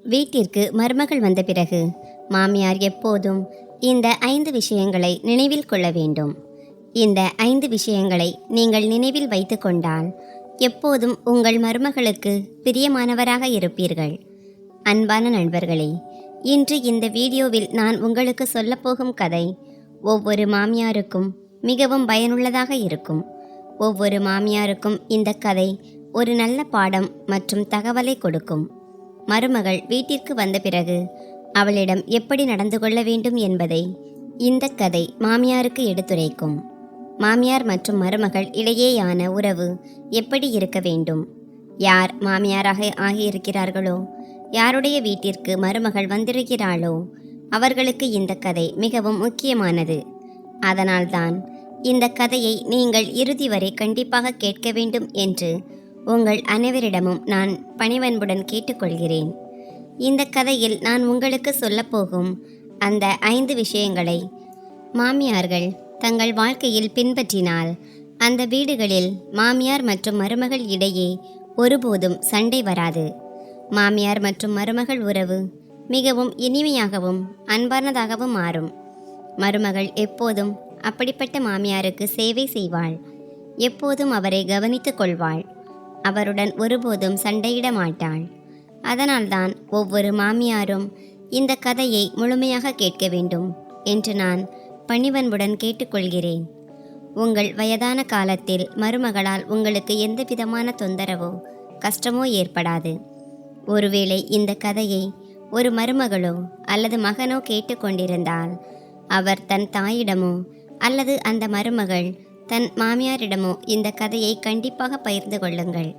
வீட்டிற்கு மருமகள் வந்த பிறகு மாமியார் எப்போதும் இந்த 5 விஷயங்களை நினைவில் கொள்ள வேண்டும். இந்த 5 விஷயங்களை நீங்கள் நினைவில் வைத்து கொண்டால் எப்போதும் உங்கள் மருமகளுக்கு பிரியமானவராக இருப்பீர்கள். அன்பான நண்பர்களே, இன்று இந்த வீடியோவில் நான் உங்களுக்கு சொல்லப்போகும் கதை ஒவ்வொரு மாமியாருக்கும் மிகவும் பயனுள்ளதாக இருக்கும். ஒவ்வொரு மாமியாருக்கும் இந்த கதை ஒரு நல்ல பாடம் மற்றும் தகவலை கொடுக்கும். மருமகள் வீட்டிற்கு வந்த பிறகு அவளிடம் எப்படி நடந்து கொள்ள வேண்டும் என்பதை இந்த கதை மாமியாருக்கு எடுத்துரைக்கும். மாமியார் மற்றும் மருமகள் இடையேயான உறவு எப்படி இருக்க வேண்டும்? யார் மாமியாராக ஆகியிருக்கிறார்களோ, யாருடைய வீட்டிற்கு மருமகள் வந்திருக்கிறாளோ அவர்களுக்கு இந்த கதை மிகவும் முக்கியமானது. அதனால்தான் இந்த கதையை நீங்கள் இறுதி வரை கண்டிப்பாக கேட்க வேண்டும் என்று உங்கள் அனைவரிடமும் நான் பணிவன்புடன் கேட்டுக்கொள்கிறேன். இந்த கதையில் நான் உங்களுக்கு சொல்லப்போகும் அந்த 5 விஷயங்களை மாமியார்கள் தங்கள் வாழ்க்கையில் பின்பற்றினால் அந்த வீடுகளில் மாமியார் மற்றும் மருமகள் இடையே ஒருபோதும் சண்டை வராது. மாமியார் மற்றும் மருமகள் உறவு மிகவும் இனிமையாகவும் அன்பானதாகவும் மாறும். மருமகள் எப்போதும் அப்படிப்பட்ட மாமியாருக்கு சேவை செய்வாள். எப்போதும் அவரை கவனித்துக் கொள்வாள். அவருடன் ஒருபோதும் சண்டையிட மாட்டாள். அதனால்தான் ஒவ்வொரு மாமியாரும் இந்த கதையை முழுமையாக கேட்க வேண்டும் என்று நான் பணிவன்புடன் கேட்டுக்கொள்கிறேன். உங்கள் வயதான காலத்தில் மருமகளால் உங்களுக்கு எந்த விதமான தொந்தரவோ கஷ்டமோ ஏற்படாது. ஒருவேளை இந்த கதையை ஒரு மருமகளோ அல்லது மகனோ கேட்டுக்கொண்டிருந்தால் அவர் தன் தாயிடமோ அல்லது அந்த மருமகள் தன் மாமியாரிடமோ இந்த கதையை கண்டிப்பாக பகிர்ந்து கொள்ளுங்கள்.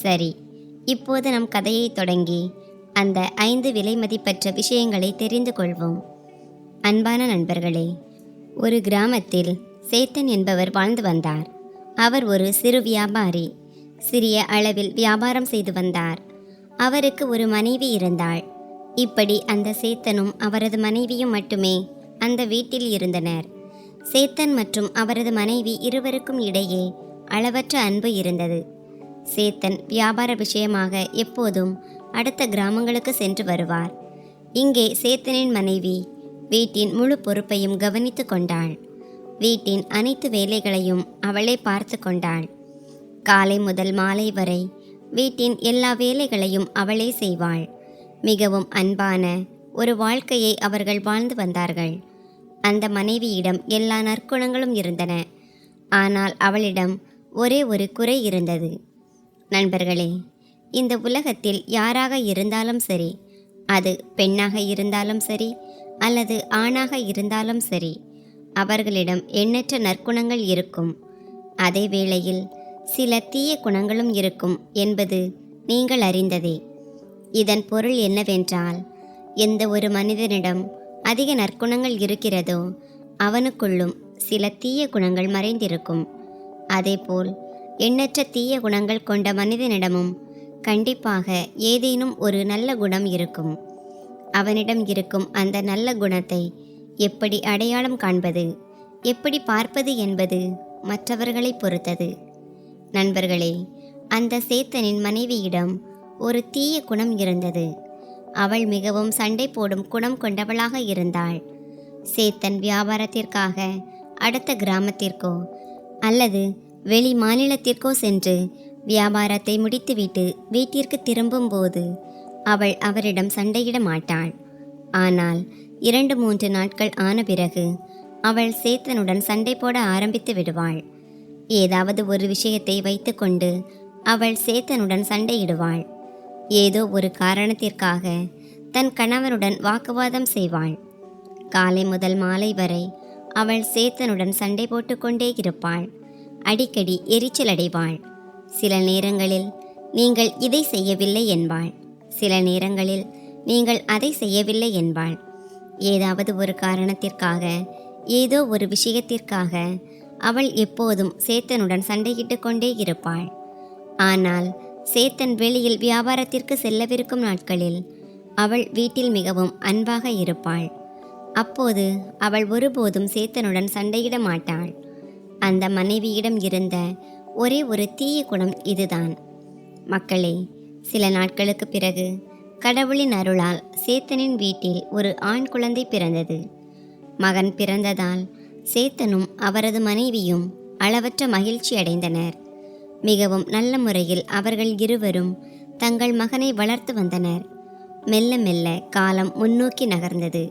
சரி, இப்போது நம் கதையை தொடங்கி அந்த 5 விலை மதிப்பற்ற விஷயங்களை தெரிந்து கொள்வோம். அன்பான நண்பர்களே, ஒரு கிராமத்தில் சேத்தன் என்பவர் வாழ்ந்து வந்தார். அவர் ஒரு சிறு வியாபாரி. சிறிய அளவில் வியாபாரம் செய்து வந்தார். அவருக்கு ஒரு மனைவி இருந்தாள். இப்படி அந்த சேத்தனும் அவரது மனைவியும் மட்டுமே அந்த வீட்டில் இருந்தனர். சேத்தன் மற்றும் அவரது மனைவி இருவருக்கும் இடையே அளவற்ற அன்பு இருந்தது. சேத்தன் வியாபார விஷயமாக எப்போதும் அடுத்த கிராமங்களுக்கு சென்று வருவார். இங்கே சேத்தனின் மனைவி வீட்டின் முழு பொறுப்பையும் கவனித்து கொண்டாள். வீட்டின் அனைத்து வேலைகளையும் அவளே பார்த்து கொண்டாள். காலை முதல் மாலை வரை வீட்டின் எல்லா வேலைகளையும் அவளே செய்வாள். மிகவும் அன்பான ஒரு வாழ்க்கையை அவர்கள் வாழ்ந்து வந்தார்கள். அந்த மனைவியிடம் எல்லா நற்குணங்களும் இருந்தன. ஆனால் அவளிடம் ஒரே ஒரு குறை இருந்தது. நண்பர்களே, இந்த உலகத்தில் யாராக இருந்தாலும் சரி, அது பெண்ணாக இருந்தாலும் சரி அல்லது ஆணாக இருந்தாலும் சரி, அவர்களிடம் எண்ணற்ற நற்குணங்கள் இருக்கும். அதே வேளையில் சில தீய குணங்களும் இருக்கும் என்பது நீங்கள் அறிந்ததே. இதன் பொருள் என்னவென்றால், எந்த ஒரு மனிதனிடம் அதிக நற்குணங்கள் இருக்கிறதோ அவனுக்குள்ளும் சில தீய குணங்கள் மறைந்திருக்கும். அதேபோல் எண்ணற்ற தீய குணங்கள் கொண்ட மனிதனிடமும் கண்டிப்பாக ஏதேனும் ஒரு நல்ல குணம் இருக்கும். அவனிடம் இருக்கும் அந்த நல்ல குணத்தை எப்படி அடையாளம் காண்பது, எப்படி பார்ப்பது என்பது மற்றவர்களை பொறுத்தது. நண்பர்களே, அந்த சேத்தனின் மனைவியிடம் ஒரு தீய குணம் இருந்தது. அவள் மிகவும் சண்டை போடும் குணம் கொண்டவளாக இருந்தாள். சேத்தன் வியாபாரத்திற்காக அடுத்த கிராமத்திற்கோ அல்லது வெளி மாநிலத்திற்கோ சென்று வியாபாரத்தை முடித்துவிட்டு வீட்டிற்கு திரும்பும்போது அவள் அவரிடம் சண்டையிட மாட்டாள். ஆனால் 2-3 நாட்கள் ஆன பிறகு அவள் சேத்தனுடன் சண்டை போட ஆரம்பித்து விடுவாள். ஏதாவது ஒரு விஷயத்தை வைத்துக்கொண்டு அவள் சேத்தனுடன் சண்டையிடுவாள். ஏதோ ஒரு காரணத்திற்காக தன் கணவனுடன் வாக்குவாதம் செய்வாள். காலை முதல் மாலை வரை அவள் சேத்தனுடன் சண்டை போட்டுக்கொண்டே இருப்பாள். அடிக்கடி எரிச்சல் அடைவாள். சில நேரங்களில் நீங்கள் இதை செய்யவில்லை என்பாள். சில நேரங்களில் நீங்கள் அதை செய்யவில்லை என்பாள். ஏதாவது ஒரு காரணத்திற்காக, ஏதோ ஒரு விஷயத்திற்காக அவள் எப்போதும் சேத்தனுடன் சண்டையிட்டு கொண்டே இருப்பாள். ஆனால் சேத்தன் வெளியில் வியாபாரத்திற்கு செல்லவிருக்கும் நாட்களில் அவள் வீட்டில் மிகவும் அன்பாக இருப்பாள். அப்போது அவள் ஒருபோதும் சேத்தனுடன் சண்டையிட மாட்டாள். அந்த மனைவியிடம் இருந்த ஒரே ஒரு தீய குணம் இதுதான். மக்களே, சில நாட்களுக்கு பிறகு கடவுளின் அருளால் சேத்தனின் வீட்டில் ஒரு ஆண் குழந்தை பிறந்தது. மகன் பிறந்ததால் சேத்தனும் அவரது மனைவியும் அளவற்ற மகிழ்ச்சி அடைந்தனர். மிகவும் நல்ல முறையில் அவர்கள் இருவரும் தங்கள் மகனை வளர்த்து வந்தனர். மெல்ல மெல்ல காலம் முன்னோக்கி நகர்ந்தது.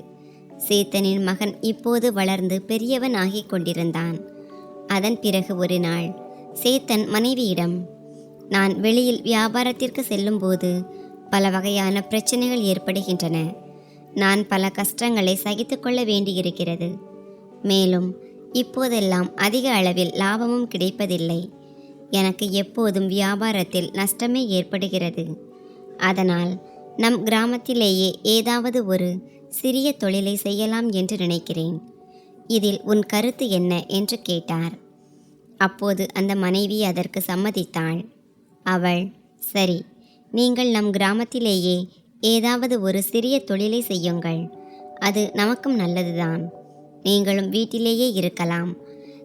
சேத்தனின் மகன் இப்போது வளர்ந்து பெரியவன் ஆகிக் கொண்டிருந்தான். அதன் பிறகு ஒரு நாள் சேத்தன் மனைவியிடம், நான் வெளியில் வியாபாரத்திற்கு செல்லும்போது பல வகையான பிரச்சனைகள் ஏற்படுகின்றன. நான் பல கஷ்டங்களை சகித்து கொள்ள வேண்டியிருக்கிறது. மேலும் இப்போதெல்லாம் அதிக அளவில் லாபமும் கிடைப்பதில்லை. எனக்கு எப்போதும் வியாபாரத்தில் நஷ்டமே ஏற்படுகிறது. அதனால் நம் கிராமத்திலேயே ஏதாவது ஒரு சிறிய தொழிலை செய்யலாம் என்று நினைக்கிறேன். இதில் உன் கருத்து என்ன என்று கேட்டார். அப்போது அந்த மனைவி அதற்கு சம்மதித்தாள். அவள், சரி, நீங்கள் நம் கிராமத்திலேயே ஏதாவது ஒரு சிறிய தொழிலை செய்யுங்கள். அது நமக்கும் நல்லதுதான். நீங்களும் வீட்டிலேயே இருக்கலாம்.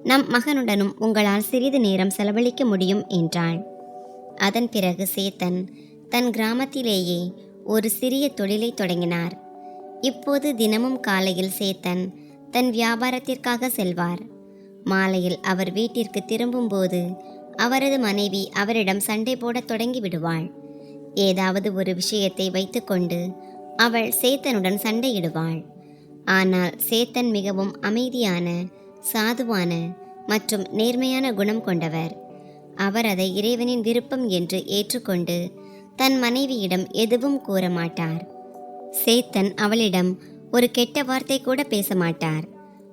நம் மகனுடனும் உங்களால் சிறிது நேரம் செலவழிக்க முடியும் என்றாள். அதன் பிறகு சேத்தன் தன் கிராமத்திலேயே ஒரு சிறிய தொழிலை தொடங்கினார். இப்போது தினமும் காலையில் சேத்தன் தன் வியாபாரத்திற்காக செல்வார். மாலையில் அவர் வீட்டிற்கு திரும்பும்போது அவரது மனைவி அவரிடம் சண்டை போடத் தொடங்கி விடுவாள். ஏதாவது ஒரு விஷயத்தை வைத்துக்கொண்டு அவள் சேத்தனுடன் சண்டையிடுவாள். ஆனால் சேத்தன் மிகவும் அமைதியான, சாதுவான மற்றும் நேர்மையான குணம் கொண்டவர். அவர் அதை இறைவனின் விருப்பம் என்று ஏற்றுக்கொண்டு தன் மனைவியிடம் எதுவும் கூற மாட்டார். சேத்தன் அவளிடம் ஒரு கெட்ட வார்த்தை கூட பேச மாட்டார்.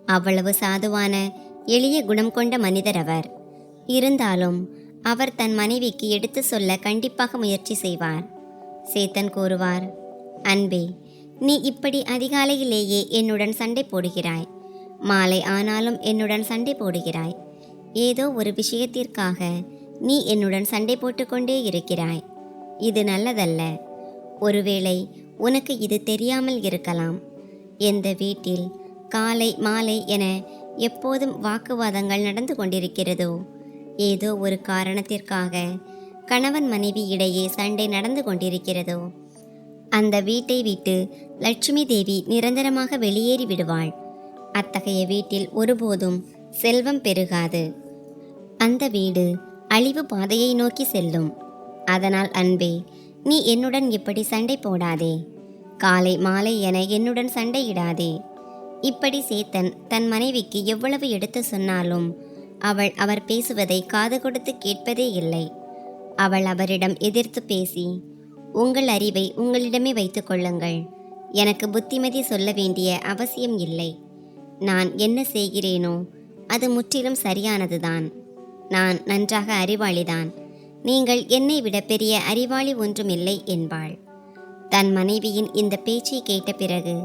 அவ்வளவு சாதுவான, எளிய குணம் கொண்ட மனிதர் அவர். இருந்தாலும் அவர் தன் மனைவிக்கு எடுத்து சொல்ல கண்டிப்பாக முயற்சி செய்வார். சேத்தன் கூறுவார், அன்பே, நீ இப்படி அதிகாலையிலேயே என்னுடன் சண்டை போடுகிறாய். மாலை ஆனாலும் என்னுடன் சண்டை போடுகிறாய். ஏதோ ஒரு விஷயத்திற்காக நீ என்னுடன் சண்டை போட்டுக்கொண்டே இருக்கிறாய். இது நல்லதல்ல. ஒருவேளை உனக்கு இது தெரியாமல் இருக்கலாம். எந்த வீட்டில் காலை மாலை என எப்போதும் வாக்குவாதங்கள் நடந்து கொண்டிருக்கிறதோ, ஏதோ ஒரு காரணத்திற்காக கணவன் மனைவி இடையே சண்டை நடந்து கொண்டிருக்கிறதோ, அந்த வீட்டை விட்டு லட்சுமி தேவி நிரந்தரமாக வெளியேறி விடுவாள். அத்தகைய வீட்டில் ஒருபோதும் செல்வம் பெருகாது. அந்த வீடு அழிவு பாதையை நோக்கி செல்லும். அதனால் அன்பே, நீ என்னுடன் இப்படி சண்டை போடாதே. காலை மாலை என என்னுடன் சண்டையிடாதே. இப்படி சேத்தன் தன் மனைவிக்கு எவ்வளவு எடுத்து சொன்னாலும் அவர் பேசுவதை காது கொடுத்து கேட்பதே இல்லை. அவள் அவரிடம் எதிர்த்து பேசி, உங்கள் அறிவை உங்களிடமே வைத்துக் கொள்ளுங்கள். எனக்கு புத்திமதி சொல்ல வேண்டிய அவசியம் இல்லை. நான் என்ன செய்கிறேனோ அது முற்றிலும் சரியானதுதான். நான் நன்றாக அறிவாளிதான். நீங்கள் என்னை விட பெரிய அறிவாளி ஒன்றுமில்லை என்பாள். தன் மனைவியின் இந்த பேச்சை கேட்ட பிறகு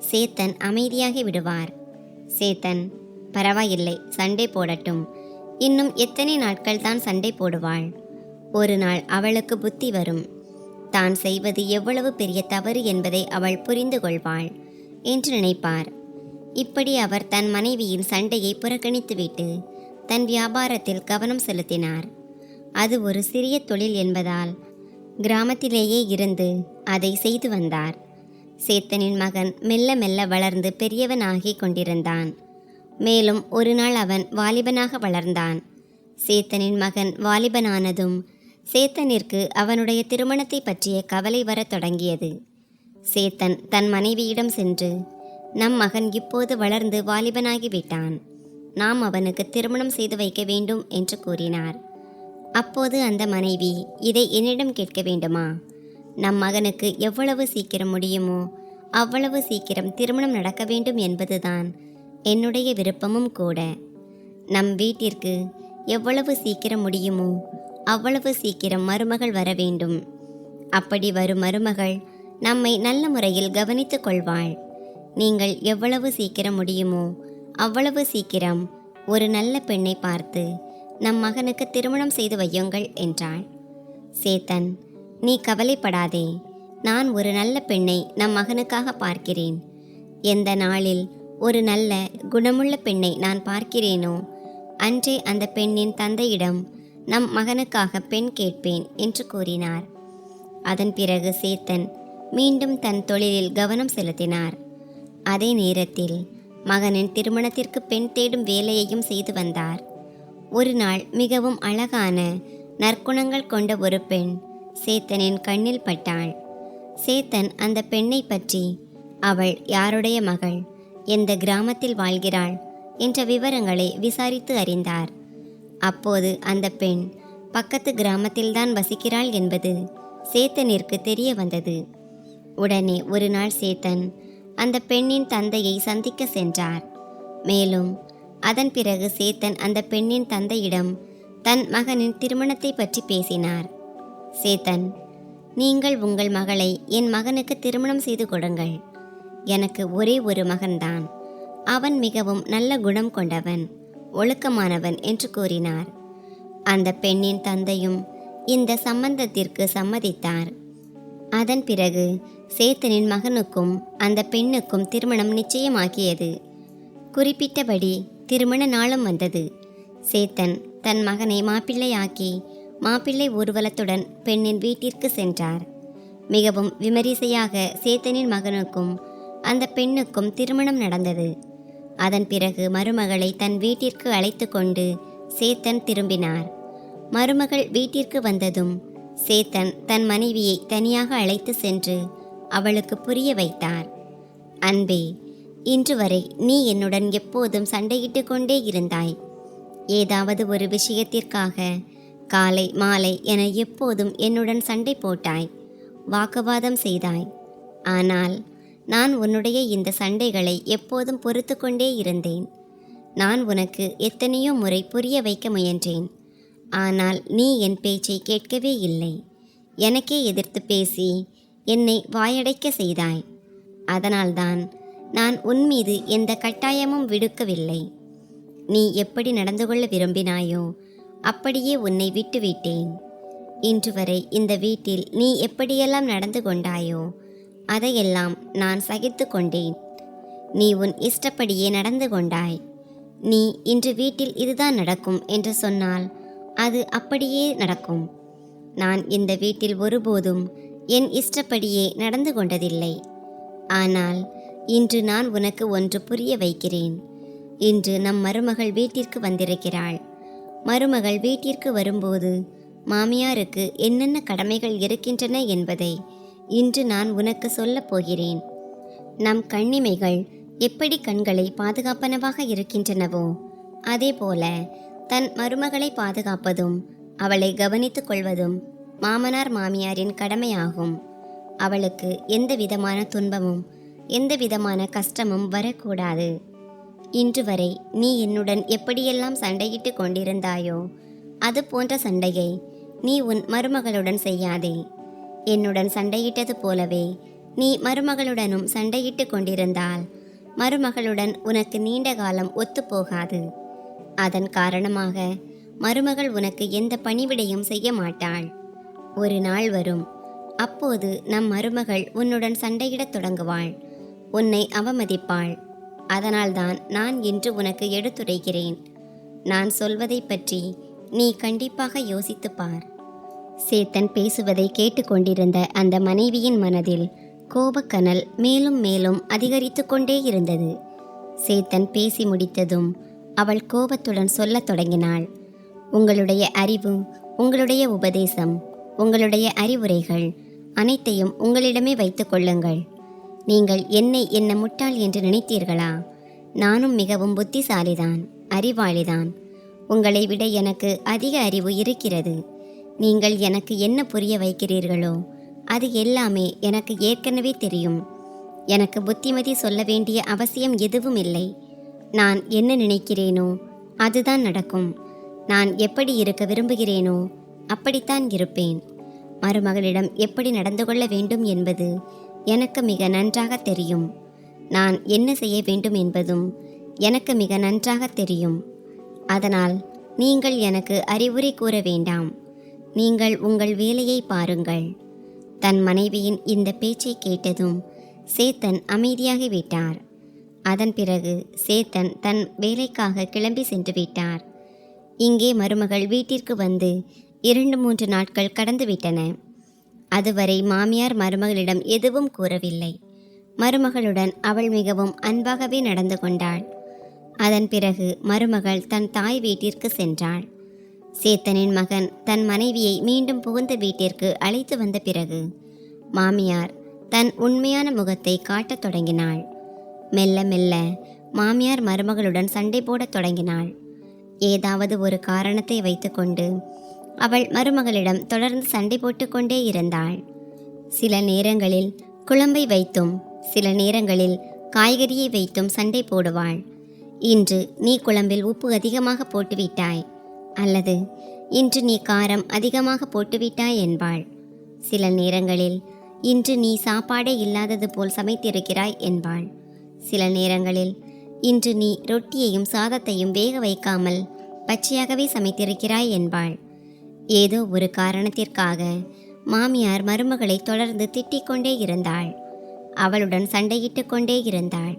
சேத்தன் அமைதியாகி விடுவார். சேத்தன், பரவாயில்லை, சண்டை போடட்டும். இன்னும் எத்தனை நாட்கள் தான் சண்டை போடுவாள்? ஒரு நாள் அவளுக்கு புத்தி வரும். தான் செய்வது எவ்வளவு பெரிய தவறு என்பதை அவள் புரிந்து கொள்வாள் என்று நினைப்பார். இப்படி அவர் தன் மனைவியின் சண்டையை புறக்கணித்துவிட்டு தன் வியாபாரத்தில் கவனம் செலுத்தினார். அது ஒரு சிறிய தொழில் என்பதால் கிராமத்திலேயே இருந்து அதை செய்து வந்தார். சேத்தனின் மகன் மெல்ல மெல்ல வளர்ந்து பெரியவனாகி கொண்டிருந்தான். மேலும் ஒரு நாள் அவன் வாலிபனாக வளர்ந்தான். சேத்தனின் மகன் வாலிபனானதும் சேத்தனிற்கு அவனுடைய திருமணத்தை பற்றிய கவலை வரத் தொடங்கியது. சேத்தன் தன் மனைவியிடம் சென்று, நம் மகன் இப்போது வளர்ந்து வாலிபனாகிவிட்டான். நாம் அவனுக்கு திருமணம் செய்து வைக்க வேண்டும் என்று கூறினார். அப்போது அந்த மனைவி, இதை என்னிடம் கேட்க வேண்டுமா? நம் மகனுக்கு எவ்வளவு சீக்கிரம் முடியுமோ அவ்வளவு சீக்கிரம் திருமணம் நடக்க வேண்டும் என்பதுதான் என்னுடைய விருப்பமும் கூட. நம் வீட்டிற்கு எவ்வளவு சீக்கிரம் முடியுமோ அவ்வளவு சீக்கிரம் மருமகள் வர வேண்டும். அப்படி வரும் மருமகள் நம்மை நல்ல முறையில் கவனித்து கொள்வாள். நீங்கள் எவ்வளவு சீக்கிரம் முடியுமோ அவ்வளவு சீக்கிரம் ஒரு நல்ல பெண்ணை பார்த்து நம் மகனுக்கு திருமணம் செய்து வையுங்கள் என்றாள். சேத்தன், நீ கவலைப்படாதே. நான் ஒரு நல்ல பெண்ணை நம் மகனுக்காக பார்க்கிறேன். எந்த நாளில் ஒரு நல்ல குணமுள்ள பெண்ணை நான் பார்க்கிறேனோ அன்றே அந்த பெண்ணின் தந்தையிடம் நம் மகனுக்காக பெண் கேட்பேன் என்று கூறினார். அதன் பிறகு சேத்தன் மீண்டும் தன் தொழிலில் கவனம் செலுத்தினார். அதே நேரத்தில் மகனின் திருமணத்திற்கு பெண் தேடும் வேலையையும் செய்து வந்தார். ஒரு நாள் மிகவும் அழகான நற்குணங்கள் கொண்ட ஒரு பெண் சேத்தனின் கண்ணில் பட்டாள். சேத்தன் அந்த பெண்ணை பற்றி அவள் யாருடைய மகள், எந்த கிராமத்தில் வாழ்கிறாள் என்ற விவரங்களை விசாரித்து அறிந்தார். அப்போது அந்த பெண் பக்கத்து கிராமத்தில்தான் வசிக்கிறாள் என்பது சேத்தனிற்கு தெரிய வந்தது. உடனே ஒரு நாள் சேத்தன் அந்த பெண்ணின் தந்தையை சந்திக்க சென்றார். மேலும் அதன் பிறகு சேத்தன் அந்த பெண்ணின் தந்தையிடம் தன் மகனின் திருமணத்தை பற்றி பேசினார். சேத்தன், நீங்கள் உங்கள் மகளை என் மகனுக்கு திருமணம் செய்து கொடுங்கள். எனக்கு ஒரே ஒரு மகன்தான். அவன் மிகவும் நல்ல குணம் கொண்டவன், ஒழுக்கமானவன் என்று கூறினார். அந்த பெண்ணின் தந்தையும் இந்த சம்பந்தத்திற்கு சம்மதித்தார். அதன் பிறகு சேத்தனின் மகனுக்கும் அந்த பெண்ணுக்கும் திருமணம் நிச்சயமாகியது. குறிப்பிட்டபடி திருமண நாளும் வந்தது. சேத்தன் தன் மகனை மாப்பிள்ளையாக்கி மாப்பிள்ளை ஊர்வலத்துடன் பெண்ணின் வீட்டிற்கு சென்றார். மிகவும் விமரிசையாக சேத்தனின் மகனுக்கும் அந்த பெண்ணுக்கும் திருமணம் நடந்தது. அதன் பிறகு மருமகளை தன் வீட்டிற்கு அழைத்து கொண்டு சேத்தன் திரும்பினார். மருமகள் வீட்டிற்கு வந்ததும் சேத்தன் தன் மனைவியை தனியாக அழைத்து சென்று அவளுக்கு புரிய வைத்தார். அன்பே, இன்று வரை நீ என்னுடன் எப்போதும் சண்டையிட்டு கொண்டே இருந்தாய். ஏதாவது ஒரு விஷயத்திற்காக காலை மாலை என எப்போதும் என்னுடன் சண்டை போட்டாய், வாக்குவாதம் செய்தாய். ஆனால் நான் உன்னுடைய இந்த சண்டைகளை எப்போதும் பொறுத்து கொண்டே இருந்தேன். நான் உனக்கு எத்தனையோ முறை புரிய வைக்க முயன்றேன். ஆனால் நீ என் பேச்சை கேட்கவே இல்லை. எனக்கே எதிர்த்து பேசி என்னை வாயடைக்க செய்தாய். அதனால்தான் நான் உன் மீது எந்த கட்டாயமும் விடுக்கவில்லை. நீ எப்படி நடந்து கொள்ள விரும்பினாயோ அப்படியே உன்னை விட்டுவிட்டேன். இன்று வரை இந்த வீட்டில் நீ எப்படியெல்லாம் நடந்து கொண்டாயோ அதையெல்லாம் நான் சகித்து கொண்டேன். நீ உன் இஷ்டப்படியே நடந்து கொண்டாய். நீ இன்று வீட்டில் இதுதான் நடக்கும் என்று சொன்னால் அது அப்படியே நடக்கும். நான் இந்த வீட்டில் ஒருபோதும் என் இஷ்டப்படியே நடந்து கொண்டதில்லை. ஆனால் இன்று நான் உனக்கு ஒன்று புரிய வைக்கிறேன். இன்று நம் மருமகள் வீட்டிற்கு வந்திருக்கிறாள். மருமகள் வீட்டிற்கு வரும்போது மாமியாருக்கு என்னென்ன கடமைகள் இருக்கின்றன என்பதை இன்று நான் உனக்கு சொல்லப் போகிறேன். நம் கண்ணிமைகள் எப்படி கண்களை பாதுகாப்பனவாக இருக்கின்றனவோ அதேபோல தன் மருமகளை பாதுகாப்பதும் அவளை கவனித்துக் கொள்வதும் மாமனார் மாமியாரின் கடமையாகும். அவளுக்கு எந்த விதமான துன்பமும் எந்த விதமான கஷ்டமும் வரக்கூடாது. இன்று வரை நீ என்னுடன் எப்படியெல்லாம் சண்டையிட்டு கொண்டிருந்தாயோ அது போன்ற சண்டையை நீ உன் மருமகளுடன் செய்யாதே. என்னுடன் சண்டையிட்டது போலவே நீ மருமகளுடனும் சண்டையிட்டு கொண்டிருந்தால் மருமகளுடன் உனக்கு நீண்ட காலம் ஒத்துப்போகாது. அதன் காரணமாக மருமகள் உனக்கு எந்த பணிவிடையும் செய்ய மாட்டாள். ஒரு நாள் வரும், அப்போது நம் மருமகள் உன்னுடன் சண்டையிடத் தொடங்குவாள், உன்னை அவமதிப்பாள். அதனால்தான் நான் இன்று உனக்கு எடுத்துரைக்கிறேன். நான் சொல்வதை பற்றி நீ கண்டிப்பாக யோசித்துப் பார். சேத்தன் பேசுவதை கேட்டுக்கொண்டிருந்த அந்த மனைவியின் மனதில் கோபக்கனல் மேலும் மேலும் அதிகரித்து கொண்டே இருந்தது. சேத்தன் பேசி முடித்ததும் அவள் கோபத்துடன் சொல்லத் தொடங்கினாள். உங்களுடைய அறிவு, உங்களுடைய உபதேசம், உங்களுடைய அறிவுரைகள் அனைத்தையும் உங்களிடமே வைத்து கொள்ளுங்கள். நீங்கள் என்னை என்ன முட்டாள் என்று நினைத்தீர்களா? நானும் மிகவும் புத்திசாலிதான், அறிவாளிதான். உங்களை விட எனக்கு அதிக அறிவு இருக்கிறது. நீங்கள் எனக்கு என்ன புரிய வைக்கிறீர்களோ அது எல்லாமே எனக்கு ஏற்கனவே தெரியும். எனக்கு புத்திமதி சொல்ல வேண்டிய அவசியம் எதுவும் இல்லை. நான் என்ன நினைக்கிறேனோ அதுதான் நடக்கும். நான் எப்படி இருக்க விரும்புகிறேனோ அப்படித்தான் இருப்பேன். மருமகளிடம் எப்படி நடந்து கொள்ள வேண்டும் என்பது எனக்கு மிக நன்றாக தெரியும். நான் என்ன செய்ய வேண்டும் என்பதும் எனக்கு மிக நன்றாக தெரியும். அதனால் நீங்கள் எனக்கு அறிவுரை கூற வேண்டாம். நீங்கள் உங்கள் வேலையை பாருங்கள். தன் மனைவியின் இந்த பேச்சை கேட்டதும் சேத்தன் அமைதியாகிவிட்டார். அதன் பிறகு சேத்தன் தன் வேலைக்காக கிளம்பி சென்று விட்டார். இங்கே மருமகள் வீட்டிற்கு வந்து 2-3 நாட்கள் கடந்துவிட்டன. அதுவரை மாமியார் மருமகளிடம் எதுவும் கூறவில்லை. மருமகளுடன் அவள் மிகவும் அன்பாகவே நடந்து கொண்டாள். அதன் பிறகு மருமகள் தன் தாய் வீட்டிற்கு சென்றாள். சேத்தனின் மகன் தன் மனைவியை மீண்டும் புகுந்த வீட்டிற்கு அழைத்து வந்த பிறகு மாமியார் தன் உண்மையான முகத்தை காட்டத் தொடங்கினாள். மெல்ல மெல்ல மாமியார் மருமகளுடன் சண்டை போடத் தொடங்கினாள். ஏதாவது ஒரு காரணத்தை வைத்துக்கொண்டு அவள் மருமகளிடம் தொடர்ந்து சண்டை போட்டுக்கொண்டே இருந்தாள். சில நேரங்களில் குழம்பை வைத்தும் சில நேரங்களில் காய்கறியை வைத்தும் சண்டை போடுவாள். இன்று நீ குழம்பில் உப்பு அதிகமாக போட்டுவிட்டாய், அல்லது இன்று நீ காரம் அதிகமாக போட்டுவிட்டாய் என்பாள். சில நேரங்களில் இன்று நீ சாப்பாடே இல்லாதது போல் சமைத்திருக்கிறாய் என்பாள். சில நேரங்களில் இன்று நீ ரொட்டியையும் சாதத்தையும் வேக வைக்காமல் பச்சையாகவே சமைத்திருக்கிறாய் என்பாள். ஏதோ ஒரு காரணத்திற்காக மாமியார் மருமகளை தொடர்ந்து திட்டிக்கொண்டே இருந்தாள். அவளுடன் சண்டையிட்டு கொண்டே இருந்தாள்.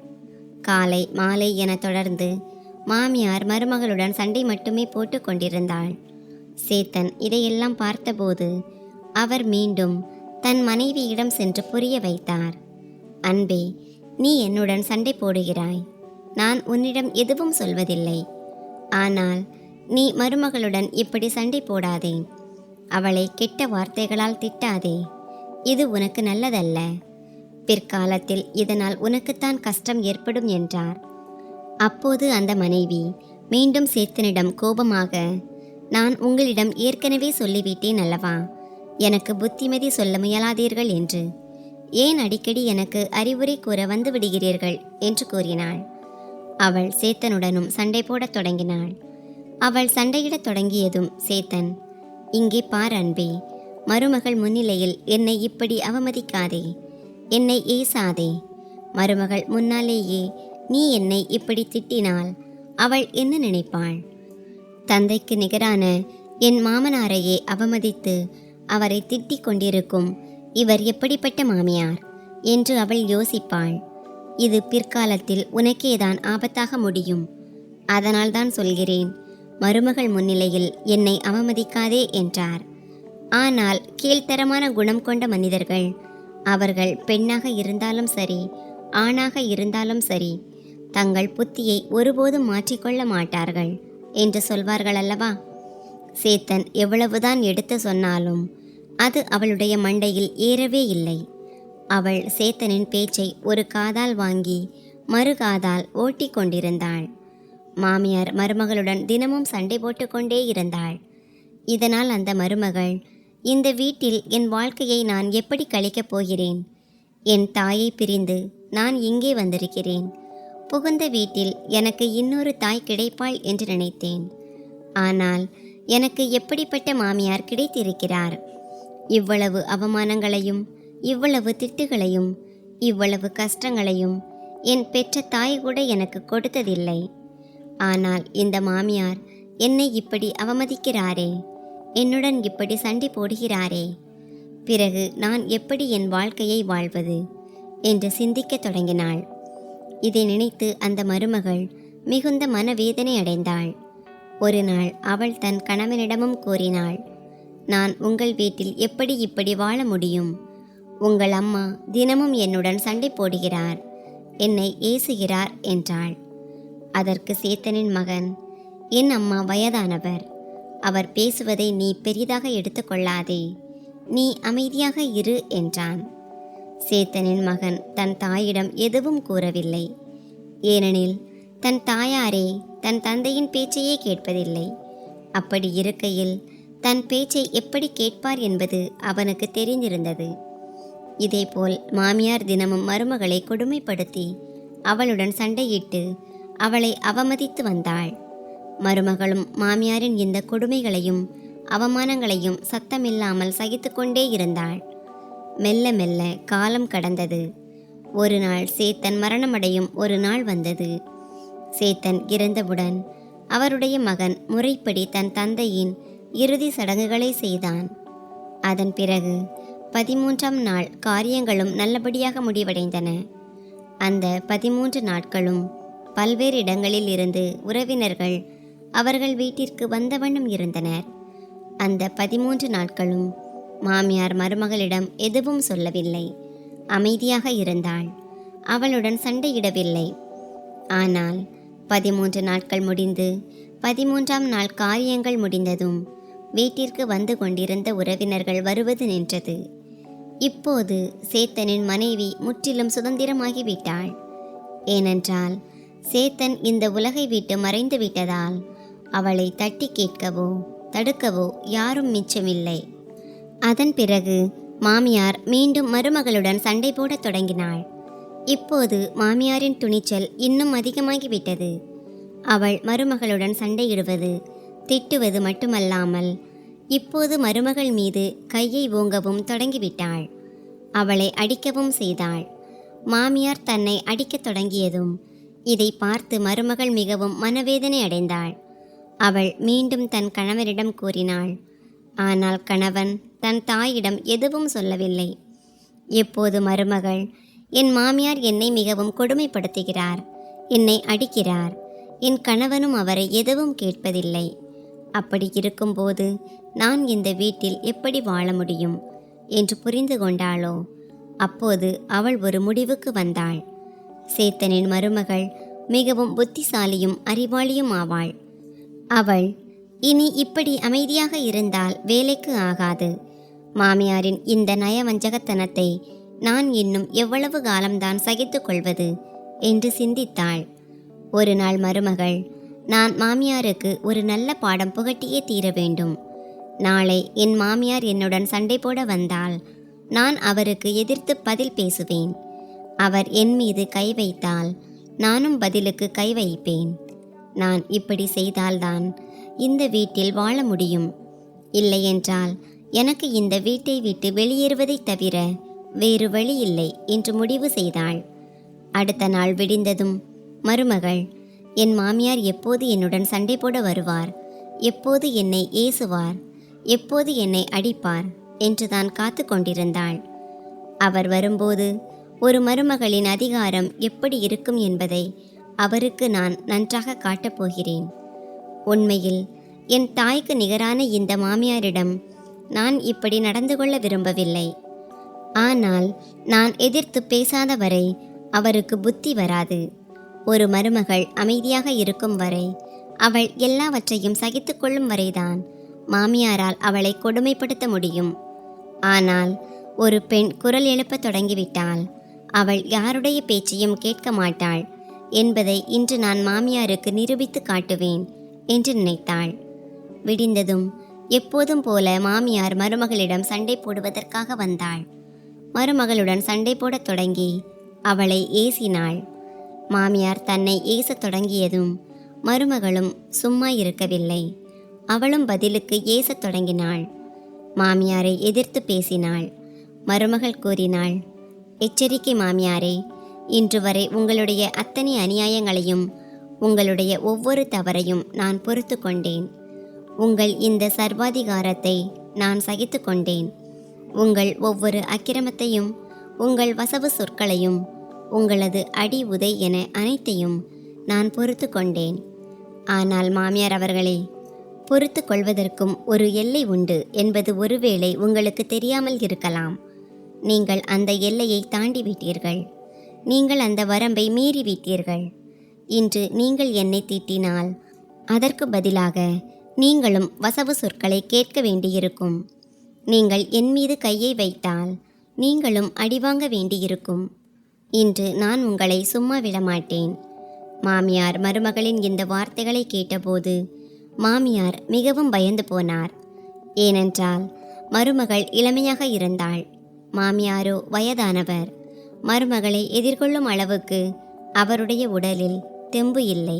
காலை மாலை என தொடர்ந்து மாமியார் மருமகளுடன் சண்டை மட்டுமே போட்டு கொண்டிருந்தாள். சேத்தன் இதையெல்லாம் பார்த்தபோது அவர் மீண்டும் தன் மனைவியிடம் சென்று புரிய வைத்தார். அன்பே, நீ என்னுடன் சண்டை போடுகிறாய். நான் உன்னிடம் எதுவும் சொல்வதில்லை. ஆனால் நீ மருமகளுடன் இப்படி சண்டை போடாதே. அவளை கெட்ட வார்த்தைகளால் திட்டாதே. இது உனக்கு நல்லதல்ல. பிற்காலத்தில் இதனால் உனக்குத்தான் கஷ்டம் ஏற்படும் என்றார். அப்போது அந்த மனைவி மீண்டும் சேத்தனிடம் கோபமாக, நான் உங்களிடம் ஏற்கனவே சொல்லிவிட்டேன் அல்லவா, எனக்கு புத்திமதி சொல்ல முயலாதீர்கள் என்று. ஏன் அடிக்கடி எனக்கு அறிவுரை கூற வந்து விடுகிறீர்கள் என்று கூறினாள். அவள் சேத்தனுடனும் சண்டை போடத் தொடங்கினாள். அவள் சண்டையிடத் தொடங்கியதும் சேத்தன், இங்கே பார் அன்பே, மருமகள் முன்னிலையில் என்னை இப்படி அவமதிக்காதே, என்னை ஏசாதே. மருமகள் முன்னாலேயே நீ என்னை இப்படி திட்டினால் அவள் என்ன நினைப்பாள்? தந்தைக்கு நிகரான என் மாமனாரையே அவமதித்து அவரை திட்டிக் கொண்டிருக்கும் இவர் எப்படிப்பட்ட மாமியார் என்று அவள் யோசிப்பாள். இது பிற்காலத்தில் உனக்கேதான் ஆபத்தாக முடியும். அதனால்தான் சொல்கிறேன், மருமகள் முன்னிலையில் என்னை அவமதிக்காதே என்றார். ஆனால் கீழ்த்தரமான குணம் கொண்ட மனிதர்கள், அவர்கள் பெண்ணாக இருந்தாலும் சரி ஆணாக இருந்தாலும் சரி, தங்கள் புத்தியை ஒருபோதும் மாற்றிக்கொள்ள மாட்டார்கள் என்று சொல்வார்கள் அல்லவா? சேத்தன் எவ்வளவுதான் எடுத்து சொன்னாலும் அது அவளுடைய மண்டையில் ஏறவே இல்லை. அவள் சேத்தனின் பேச்சை ஒரு காதால் வாங்கி மறு காதால் ஓட்டி கொண்டிருந்தாள். மாமியார் மருமகளுடன் தினமும் சண்டை போட்டு கொண்டே இருந்தாள். இதனால் அந்த மருமகள், இந்த வீட்டில் என் வாழ்க்கையை நான் எப்படி கழிக்கப் போகிறேன்? என் தாயை பிரிந்து நான் இங்கே வந்திருக்கிறேன். புகுந்த வீட்டில் எனக்கு இன்னொரு தாய் கிடைப்பாள் என்று நினைத்தேன். ஆனால் எனக்கு எப்படிப்பட்ட மாமியார் கிடைத்திருக்கிறார்? இவ்வளவு அவமானங்களையும் இவ்வளவு திட்டுகளையும் இவ்வளவு கஷ்டங்களையும் என் பெற்ற தாய் கூட எனக்கு கொடுத்ததில்லை. ஆனால் இந்த மாமியார் என்னை இப்படி அவமதிக்கிறாரே, என்னுடன் இப்படி சண்டை போடுகிறாரே, பிறகு நான் எப்படி என் வாழ்க்கையை வாழ்வது என்று சிந்திக்கத் தொடங்கினாள். இதை நினைத்து அந்த மருமகள் மிகுந்த மனவேதனை அடைந்தாள். ஒரு நாள் அவள் தன் கணவனிடமும் கூறினாள், நான் உங்கள் வீட்டில் எப்படி இப்படி வாழ முடியும்? உங்கள் அம்மா தினமும் என்னுடன் சண்டை போடுகிறார், என்னை ஏசுகிறார் என்றாள். அதற்கு சேத்தனின் மகன், என் அம்மா வயதானவர், அவர் பேசுவதை நீ பெரிதாக எடுத்துக்கொள்ளாதே, நீ அமைதியாக இரு என்றான். சேத்தனின் மகன் தன் தாயிடம் எதுவும் கூறவில்லை. ஏனெனில் தன் தாயாரே தன் தந்தையின் பேச்சையே கேட்பதில்லை. அப்படி இருக்கையில் தன் பேச்சை எப்படி கேட்பார் என்பது அவனுக்கு தெரிந்திருந்தது. இதேபோல் மாமியார் தினமும் மருமகளை கொடுமைப்படுத்தி அவளுடன் சண்டையிட்டு அவளை அவமதித்து வந்தாள். மருமகளும் மாமியாரின் இந்த கொடுமைகளையும் அவமானங்களையும் சத்தமில்லாமல் சகித்து கொண்டே இருந்தாள். மெல்ல மெல்ல காலம் கடந்தது. ஒரு நாள் சேத்தன் மரணமடையும் ஒரு நாள் வந்தது. சேத்தன் இறந்தவுடன் அவருடைய மகன் முறைப்படி தன் தந்தையின் இறுதி சடங்குகளை செய்தான். அதன் பிறகு 13ஆம் நாள் காரியங்களும் நல்லபடியாக முடிவடைந்தன. அந்த 13 நாட்களும் பல்வேறு இடங்களில் இருந்து உறவினர்கள் அவர்கள் வீட்டிற்கு வந்த வண்ணம் இருந்தனர். அந்த 13 நாட்களும் மாமியார் மருமகளிடம் எதுவும் சொல்லவில்லை. அமைதியாக இருந்தாள். அவளுடன் சண்டையிடவில்லை. ஆனால் 13 நாட்கள் முடிந்து 13ஆம் நாள் காரியங்கள் முடிந்ததும் வீட்டிற்கு வந்து கொண்டிருந்த உறவினர்கள் வருவது நின்றது. இப்போது சேத்தனின் மனைவி முற்றிலும் சுதந்திரமாகிவிட்டாள். ஏனென்றால் சேத்தன் இந்த உலகை விட்டு மறைந்து விட்டதால் அவளை தட்டி கேட்கவோ தடுக்கவோ யாரும் மிச்சமில்லை. அதன் பிறகு மாமியார் மீண்டும் மருமகளுடன் சண்டை போடத் தொடங்கினாள். இப்போது மாமியாரின் துணிச்சல் இன்னும் அதிகமாகிவிட்டது. அவள் மருமகளுடன் சண்டையிடுவது, திட்டுவது மட்டுமல்லாமல் இப்போது மருமகள் மீது கையை ஓங்கவும் தொடங்கிவிட்டாள். அவளை அடிக்கவும் செய்தாள். மாமியார் தன்னை அடிக்கத் தொடங்கியதும் இதை பார்த்து மருமகள் மிகவும் மனவேதனை அடைந்தாள். அவள் மீண்டும் தன் கணவரிடம் கூறினாள். ஆனால் கணவன் தன் தாயிடம் எதுவும் சொல்லவில்லை. எப்போது மருமகள், என் மாமியார் என்னை மிகவும் கொடுமைப்படுத்துகிறார், என்னை அடிக்கிறார், என் கணவனும் அவரை எதுவும் கேட்பதில்லை, அப்படி இருக்கும்போது நான் இந்த வீட்டில் எப்படி வாழ முடியும் என்று புரிந்து கொண்டாளோ அப்போது அவள் ஒரு முடிவுக்கு வந்தாள். சேத்தனின் மருமகள் மிகவும் புத்திசாலியும் அறிவாளியும் ஆவாள். அவள் இனி இப்படி அமைதியாக இருந்தால் வேலைக்கு ஆகாது. மாமியாரின் இந்த நயவஞ்சகத்தனத்தை நான் இன்னும் எவ்வளவு காலம்தான் சகித்து கொள்வது என்று சிந்தித்தாள். ஒரு நாள் மருமகள், நான் மாமியாருக்கு ஒரு நல்ல பாடம் புகட்டியே தீர வேண்டும். நாளை என் மாமியார் என்னுடன் சண்டை போட வந்தால் நான் அவருக்கு எதிர்த்து பதில் பேசுவேன். அவர் என் மீது கை வைத்தால் நானும் பதிலுக்கு கை வைப்பேன். நான் இப்படி செய்தால்தான் இந்த வீட்டில் வாழ முடியும். இல்லையென்றால் எனக்கு இந்த வீட்டை விட்டு வெளியேறுவதைத் தவிர வேறு வழி இல்லை என்று முடிவு செய்தாள். அடுத்த நாள் விடிந்ததும் மருமகள், என் மாமியார் எப்போது என்னுடன் சண்டை போட வருவார், எப்போது என்னை ஏசுவார், எப்போது என்னை அடிப்பார் என்று தான் காத்து கொண்டிருந்தாள். அவர் வரும்போது ஒரு மருமகளின் அதிகாரம் எப்படி இருக்கும் என்பதை அவருக்கு நான் நன்றாக காட்டப் போகிறேன். உண்மையில் என் தாய்க்கு நிகரான இந்த மாமியாரிடம் நான் இப்படி நடந்து கொள்ள விரும்பவில்லை. ஆனால் நான் எதிர்த்து பேசாத வரை அவருக்கு புத்தி வராது. ஒரு மருமகள் அமைதியாக இருக்கும் வரை, அவள் எல்லாவற்றையும் சகித்து கொள்ளும் வரைதான் மாமியாரால் அவளை கொடுமைப்படுத்த முடியும். ஆனால் ஒரு பெண் குரல் எழுப்பத் தொடங்கிவிட்டால் அவள் யாருடைய பேச்சையும் கேட்க மாட்டாள் என்பதை இன்று நான் மாமியாருக்கு நிரூபித்து காட்டுவேன் என்று நினைத்தாள். விடிந்ததும் எப்போதும் போல மாமியார் மருமகளிடம் சண்டை போடுவதற்காக வந்தாள். மருமகளுடன் சண்டை போடத் தொடங்கி அவளை ஏசினாள். மாமியார் தன்னை ஏசத் தொடங்கியதும் மருமகளும் சும்மா இருக்கவில்லை. அவளும் பதிலுக்கு ஏசத் தொடங்கினாள். மாமியாரை எதிர்த்து பேசினாள். மருமகள் கூறினாள், எச்சரிக்கை மாமியாரே, இன்று வரை உங்களுடைய அத்தனை அநியாயங்களையும் உங்களுடைய ஒவ்வொரு தவறையும் நான் பொறுத்து கொண்டேன். உங்கள் இந்த சர்வாதிகாரத்தை நான் சகித்து கொண்டேன். உங்கள் ஒவ்வொரு அக்கிரமத்தையும், உங்கள் வசவு சொற்களையும், உங்களது அடி உதை என அனைத்தையும் நான் பொறுத்து கொண்டேன். ஆனால் மாமியார் அவர்களே, பொறுத்து கொள்வதற்கும் ஒரு எல்லை உண்டு என்பது ஒருவேளை உங்களுக்கு தெரியாமல் இருக்கலாம். நீங்கள் அந்த எல்லையை தாண்டி விட்டீர்கள். நீங்கள் அந்த வரம்பை மீறிவிட்டீர்கள். இன்று நீங்கள் என்னை திட்டினால் அதற்கு பதிலாக நீங்களும் வசவு சொற்களை கேட்க வேண்டியிருக்கும். நீங்கள் என் மீது கையை வைத்தால் நீங்களும் அடிவாங்க வேண்டியிருக்கும். இன்று நான் உங்களை சும்மா விடமாட்டேன். மாமியார் மருமகளின் இந்த வார்த்தைகளை கேட்டபோது மாமியார் மிகவும் பயந்து போனார். ஏனென்றால் மருமகள் இளமையாக இருந்தாள். மாமியாரோ வயதானவர். மருமகளை எதிர்கொள்ளும் அளவுக்கு அவருடைய உடலில் தெம்பு இல்லை.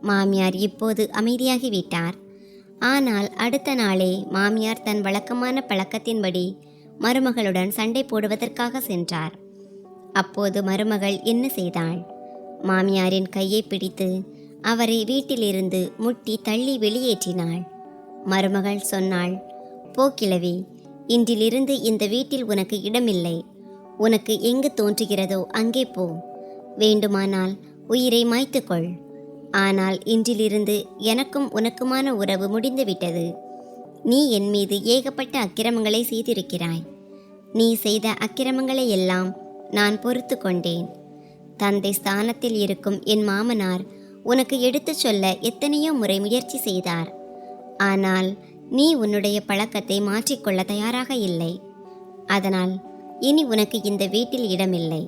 மாமியார் இப்போது அமைதியாகிவிட்டார். ஆனால் அடுத்த நாளே மாமியார் தன் வழக்கமான பழக்கத்தின்படி மருமகளுடன் சண்டை போடுவதற்காக சென்றார். அப்போது மருமகள் என்ன செய்தாள்? மாமியாரின் கையை பிடித்து அவரை வீட்டிலிருந்து முட்டி தள்ளி வெளியேற்றினாள். மருமகள் சொன்னாள், போ கிழவி, இன்றிலிருந்து இந்த வீட்டில் உனக்கு இடமில்லை. உனக்கு எங்கு தோன்றுகிறதோ அங்கே போ. வேண்டுமானால் உயிரை மாய்த்துக்கொள். ஆனால் இன்றிலிருந்து எனக்கும் உனக்குமான உறவு முடிந்துவிட்டது. நீ என் மீது ஏகப்பட்ட அக்கிரமங்களை செய்திருக்கிறாய். நீ செய்த அக்கிரமங்களை எல்லாம் நான் பொறுத்து கொண்டேன். தந்தை ஸ்தானத்தில் இருக்கும் என் மாமனார் உனக்கு எடுத்துச் சொல்ல எத்தனையோ முறை முயற்சி செய்தார். ஆனால் நீ உன்னுடைய பழக்கத்தை மாற்றிக்கொள்ள தயாராக இல்லை. அதனால் இனி உனக்கு இந்த வீட்டில் இடமில்லை.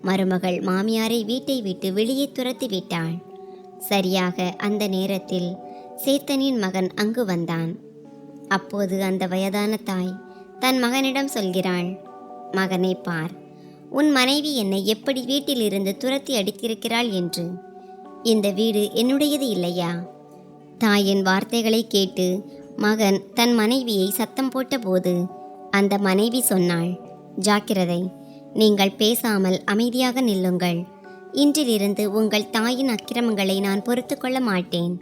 மருமகள் மாமியாரை வீட்டை விட்டு வெளியே துரத்தி விட்டாள். சரியாக அந்த நேரத்தில் சேத்தனின் மகன் அங்கு வந்தான். அப்போது அந்த வயதான தாய் தன் மகனிடம் சொல்கிறாள், மகனை பார், உன் மனைவி என்னை எப்படி வீட்டிலிருந்து துரத்தி அடித்திருக்கிறாள் என்று. இந்த வீடு என்னுடையது இல்லையா? தாயின் வார்த்தைகளை கேட்டு மகன் தன் மனைவியை சத்தம் போட்டபோது அந்த மனைவி சொன்னாள், ஜாக்கிரதை, நீங்கள் பேசாமல் அமைதியாக நில்லுங்கள். இன்றிலிருந்து உங்கள் தாயின் அக்கிரமங்களை நான் பொறுத்து கொள்ள மாட்டேன்.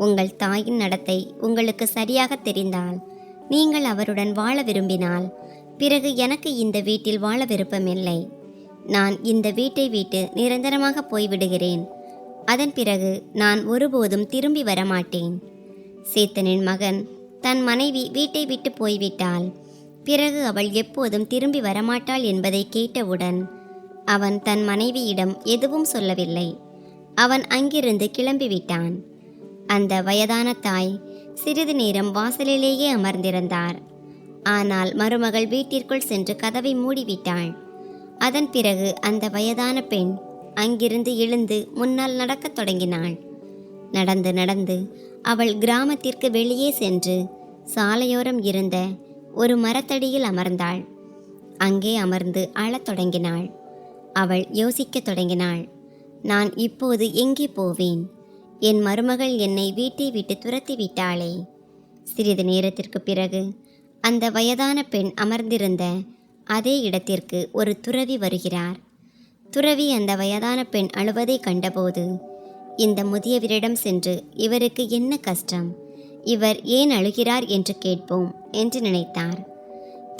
உங்கள் தாயின் நடத்தை உங்களுக்கு சரியாக தெரிந்தால், நீங்கள் அவருடன் வாழ விரும்பினால், பிறகு எனக்கு இந்த வீட்டில் வாழ விருப்பமில்லை. நான் இந்த வீட்டை விட்டு நிரந்தரமாக போய்விடுகிறேன். அதன் பிறகு நான் ஒருபோதும் திரும்பி வரமாட்டேன். சேத்தனின் மகன் தன் மனைவி வீட்டை விட்டு போய்விட்டால் பிறகு அவள் எப்போதும் திரும்பி வரமாட்டாள் என்பதை கேட்டவுடன் அவன் தன் மனைவியிடம் எதுவும் சொல்லவில்லை. அவன் அங்கிருந்து கிளம்பிவிட்டான். அந்த வயதான தாய் சிறிது நேரம் வாசலிலேயே அமர்ந்திருந்தார். ஆனால் மருமகள் வீட்டிற்குள் சென்று கதவை மூடிவிட்டாள். அதன் பிறகு அந்த வயதான பெண் அங்கிருந்து எழுந்து முன்னால் நடக்கத் தொடங்கினாள். நடந்து நடந்து அவள் கிராமத்திற்கு வெளியே சென்று சாலையோரம் இருந்த ஒரு மரத்தடியில் அமர்ந்தாள். அங்கே அமர்ந்து அழத் தொடங்கினாள். அவள் யோசிக்கத் தொடங்கினாள், நான் இப்போது எங்கே போவேன்? என் மருமகள் என்னை வீட்டை விட்டு துரத்தி விட்டாளே. சிறிது நேரத்திற்கு பிறகு அந்த வயதான பெண் அமர்ந்திருந்த அதே இடத்திற்கு ஒரு துறவி வருகிறார். துறவி அந்த வயதான பெண் அழுவதை கண்டபோது, இந்த முதியவரிடம் சென்று இவருக்கு என்ன கஷ்டம், இவர் ஏன் அழுகிறார் என்று கேட்போம் என்று நினைத்தார்.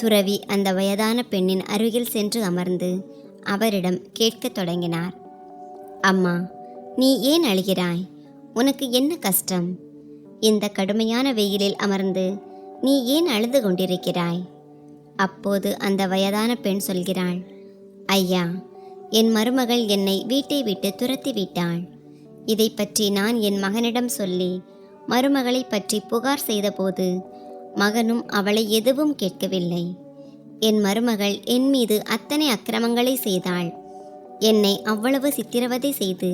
துறவி அந்த வயதான பெண்ணின் அருகில் சென்று அமர்ந்து அவரிடம் கேட்கத் தொடங்கினார், அம்மா, நீ ஏன் அழுகிறாய்? உனக்கு என்ன கஷ்டம்? இந்த கடுமையான வெயிலில் அமர்ந்து நீ ஏன் அழுது கொண்டிருக்கிறாய்? அப்போது அந்த வயதான பெண் சொல்கிறாள், ஐயா, என் மருமகள் என்னை வீட்டை விட்டு துரத்தி விட்டாள். இதை பற்றி நான் என் மகனிடம் சொல்லி மருமகளை பற்றி புகார் செய்தபோது மகனும் அவளை எதுவும் கேட்கவில்லை. என் மருமகள் என் மீது அத்தனை அக்கிரமங்களை செய்தாள். என்னை அவ்வளவு சித்திரவதை செய்து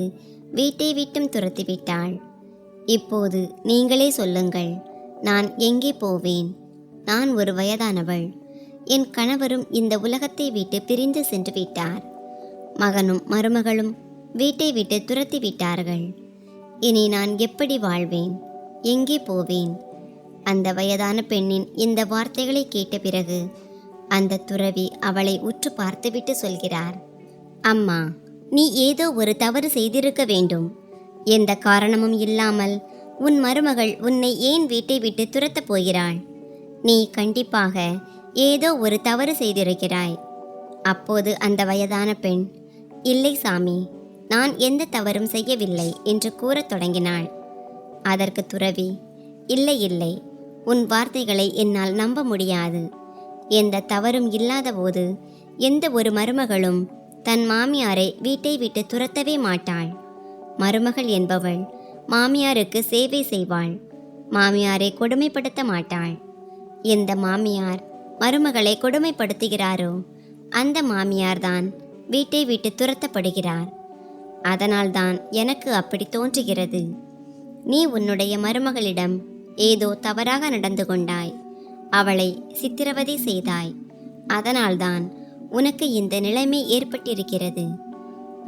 வீட்டை விட்டும் துரத்திவிட்டாள். இப்போது நீங்களே சொல்லுங்கள், நான் எங்கே போவேன்? நான் ஒரு வயதானவள். என் கணவரும் இந்த உலகத்தை விட்டு பிரிந்து சென்று விட்டார். மகனும் மருமகளும் வீட்டை விட்டு துரத்தி விட்டார்கள். இனி நான் எப்படி வாழ்வேன்? எங்கே போவேன்? அந்த வயதான பெண்ணின் இந்த வார்த்தைகளை கேட்ட பிறகு அந்த துறவி அவளை உற்று பார்த்துவிட்டு சொல்கிறார், அம்மா, நீ ஏதோ ஒரு தவறு செய்திருக்க வேண்டும். எந்த காரணமும் இல்லாமல் உன் மருமகள் உன்னை ஏன் வீட்டை விட்டு துரத்தப் போகிறாள்? நீ கண்டிப்பாக ஏதோ ஒரு தவறு செய்திருக்கிறாய். அப்போது அந்த வயதான பெண், இல்லை சாமி, நான் எந்த தவறும் செய்யவில்லை என்று கூறத் தொடங்கினாள். அதற்கு துறவி, இல்லை இல்லை, உன் வார்த்தைகளை என்னால் நம்ப முடியாது. எந்த தவறும் இல்லாதபோது எந்த ஒரு மருமகளும் தன் மாமியாரை வீட்டை விட்டு துரத்தவே மாட்டாள். மருமகள் என்பவள் மாமியாருக்கு சேவை செய்வாள். மாமியாரை கொடுமைப்படுத்த மாட்டாள். எந்த மாமியார் மருமகளை கொடுமைப்படுத்துகிறாரோ அந்த மாமியார்தான் வீட்டை விட்டு துரத்தப்படுகிறார். அதனால்தான் எனக்கு அப்படி தோன்றுகிறது. நீ உன்னுடைய மருமகளிடம் ஏதோ தவறாக நடந்து கொண்டாய். அவளை சித்திரவதை செய்தாய். அதனால்தான் உனக்கு இந்த நிலைமை ஏற்பட்டிருக்கிறது.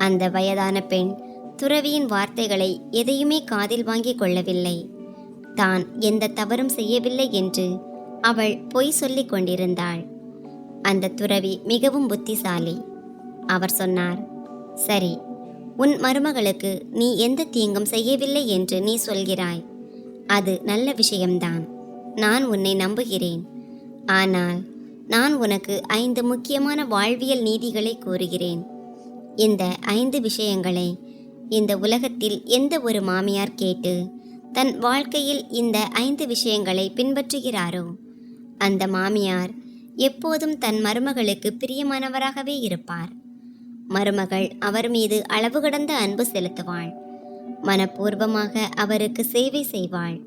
அந்த வயதான பெண் துறவியின் வார்த்தைகளை எதையுமே காதில் வாங்கி கொள்ளவில்லை. தான் எந்த தவறும் செய்யவில்லை என்று அவள் பொய் சொல்லிக் கொண்டிருந்தாள். அந்த துறவி மிகவும் புத்திசாலி. அவர் சொன்னார், சரி, உன் மருமகளுக்கு நீ எந்த தீங்கும் செய்யவில்லை என்று நீ சொல்கிறாய். அது நல்ல விஷயம்தான். நான் உன்னை நம்புகிறேன். ஆனால் நான் உனக்கு 5 முக்கியமான வாழ்வியல் நீதிகளை கூறுகிறேன். இந்த 5 விஷயங்களை இந்த உலகத்தில் எந்த ஒரு மாமியார் கேட்டு தன் வாழ்க்கையில் இந்த 5 விஷயங்களை பின்பற்றுகிறாரோ அந்த மாமியார் எப்போதும் தன் மருமகளுக்கு பிரியமானவராகவே இருப்பார். மருமகள் அவர் மீது அளவு கடந்த அன்பு செலுத்துவாள். மனப்பூர்வமாக அவருக்கு சேவை செய்வாள்.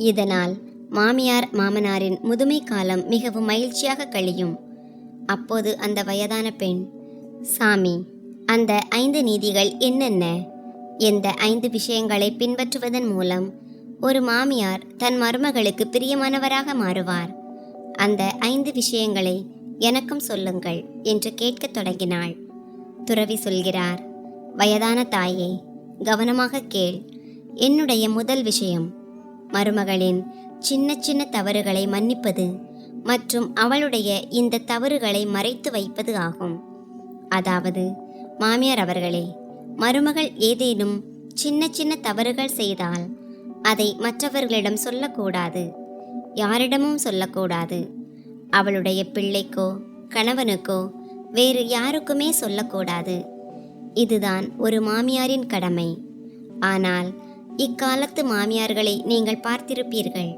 இதனால் மாமியார் மாமனாரின் முதுமை காலம் மிகவும் மகிழ்ச்சியாக கழியும். அப்போது அந்த வயதான பெண், சாமி, அந்த 5 நீதிகள் என்னென்ன? எந்த 5 விஷயங்களை பின்பற்றுவதன் மூலம் ஒரு மாமியார் தன் மருமகளுக்கு பிரியமானவராக மாறுவார்? அந்த 5 விஷயங்களை எனக்கும் சொல்லுங்கள் என்று கேட்கத் தொடங்கினாள். துறவி சொல்கிறார், வயதான தாயே, கவனமாக கேள். என்னுடைய முதல் விஷயம் மருமகளின் சின்ன சின்ன தவறுகளை மன்னிப்பது மற்றும் அவளுடைய இந்த தவறுகளை மறைத்து வைப்பது ஆகும். அதாவது, மாமியார் அவர்களே, மருமகள் ஏதேனும் சின்ன சின்ன தவறுகள் செய்தால் அதை மற்றவர்களிடம் சொல்லக்கூடாது, யாரிடமும் சொல்லக்கூடாது. அவளுடைய பிள்ளைக்கோ கணவனுக்கோ வேறு யாருக்குமே சொல்லக்கூடாது. இதுதான் ஒரு மாமியாரின் கடமை. ஆனால் இக்காலத்து மாமியார்களை நீங்கள் பார்த்திருப்பீர்கள்.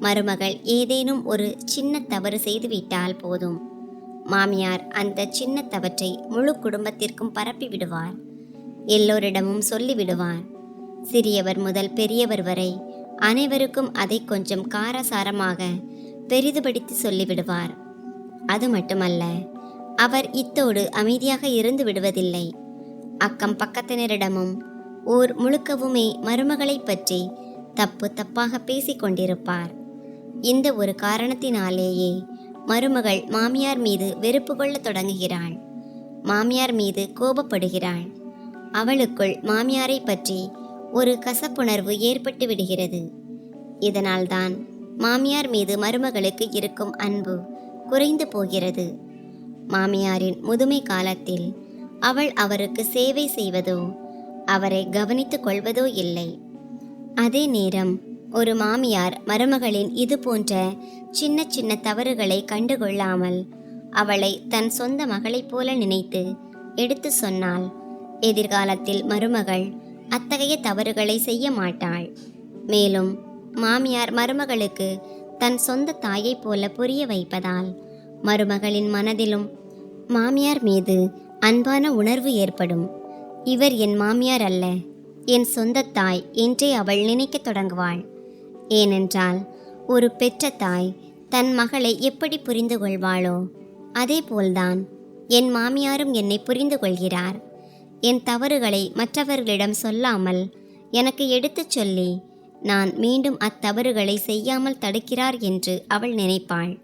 மருமகள் ஏதேனும் ஒரு சின்ன தவறு செய்துவிட்டால் போதும், மாமியார் அந்த சின்ன தவற்றை முழு குடும்பத்திற்கும் பரப்பி விடுவார். எல்லோரிடமும் சொல்லிவிடுவார். சிறியவர் முதல் பெரியவர் வரை அனைவருக்கும் அதை கொஞ்சம் காரசாரமாக பெரிதுபடுத்தி சொல்லிவிடுவார். அது மட்டுமல்ல, அவர் இத்தோடு அமைதியாக இருந்து விடுவதில்லை. அக்கம் பக்கத்தினரிடமும் ஊர் முழுக்கவுமே மருமகளை பற்றி தப்பு தப்பாக பேசிக்கொண்டிருப்பார். இந்த ஒரு காரணத்தினாலேயே மருமகள் மாமியார் மீது வெறுப்பு கொள்ள தொடங்குகிறாள். மாமியார் மீது கோபப்படுகிறாள். அவளுக்குள் மாமியாரை பற்றி ஒரு கசப்புணர்வு ஏற்பட்டு விடுகிறது. இதனால்தான் மாமியார் மீது மருமகளுக்கு இருக்கும் அன்பு குறைந்து போகிறது. மாமியாரின் முதுமை காலத்தில் அவள் அவருக்கு சேவை செய்வதோ அவரை கவனித்துக் கொள்வதோ இல்லை. அதே நேரம் ஒரு மாமியார் மருமகளின் இது போன்ற சின்ன சின்ன தவறுகளை கண்டுகொள்ளாமல் அவளை தன் சொந்த மகளைப் போல நினைத்து எடுத்து சொன்னால் எதிர்காலத்தில் மருமகள் அத்தகைய தவறுகளை செய்ய மாட்டாள். மேலும் மாமியார் மருமகளுக்கு தன் சொந்த தாயைப் போல புரிய வைப்பதால் மருமகளின் மனதிலும் மாமியார் மீது அன்பான உணர்வு ஏற்படும். இவர் என் மாமியார் அல்ல, என் சொந்த தாய் என்றே அவள் நினைக்கத் தொடங்குவாள். ஏனென்றால் ஒரு பெற்ற தாய் தன் மகளை எப்படி புரிந்து கொள்வாளோ அதே போல்தான் என் மாமியாரும் என்னை புரிந்து கொள்கிறார். என் தவறுகளை மற்றவர்களிடம் சொல்லாமல் எனக்கு எடுத்துச் சொல்லி நான் மீண்டும் அத்தவறுகளை செய்யாமல் தடுக்கிறார் என்று அவள் நினைப்பாள்.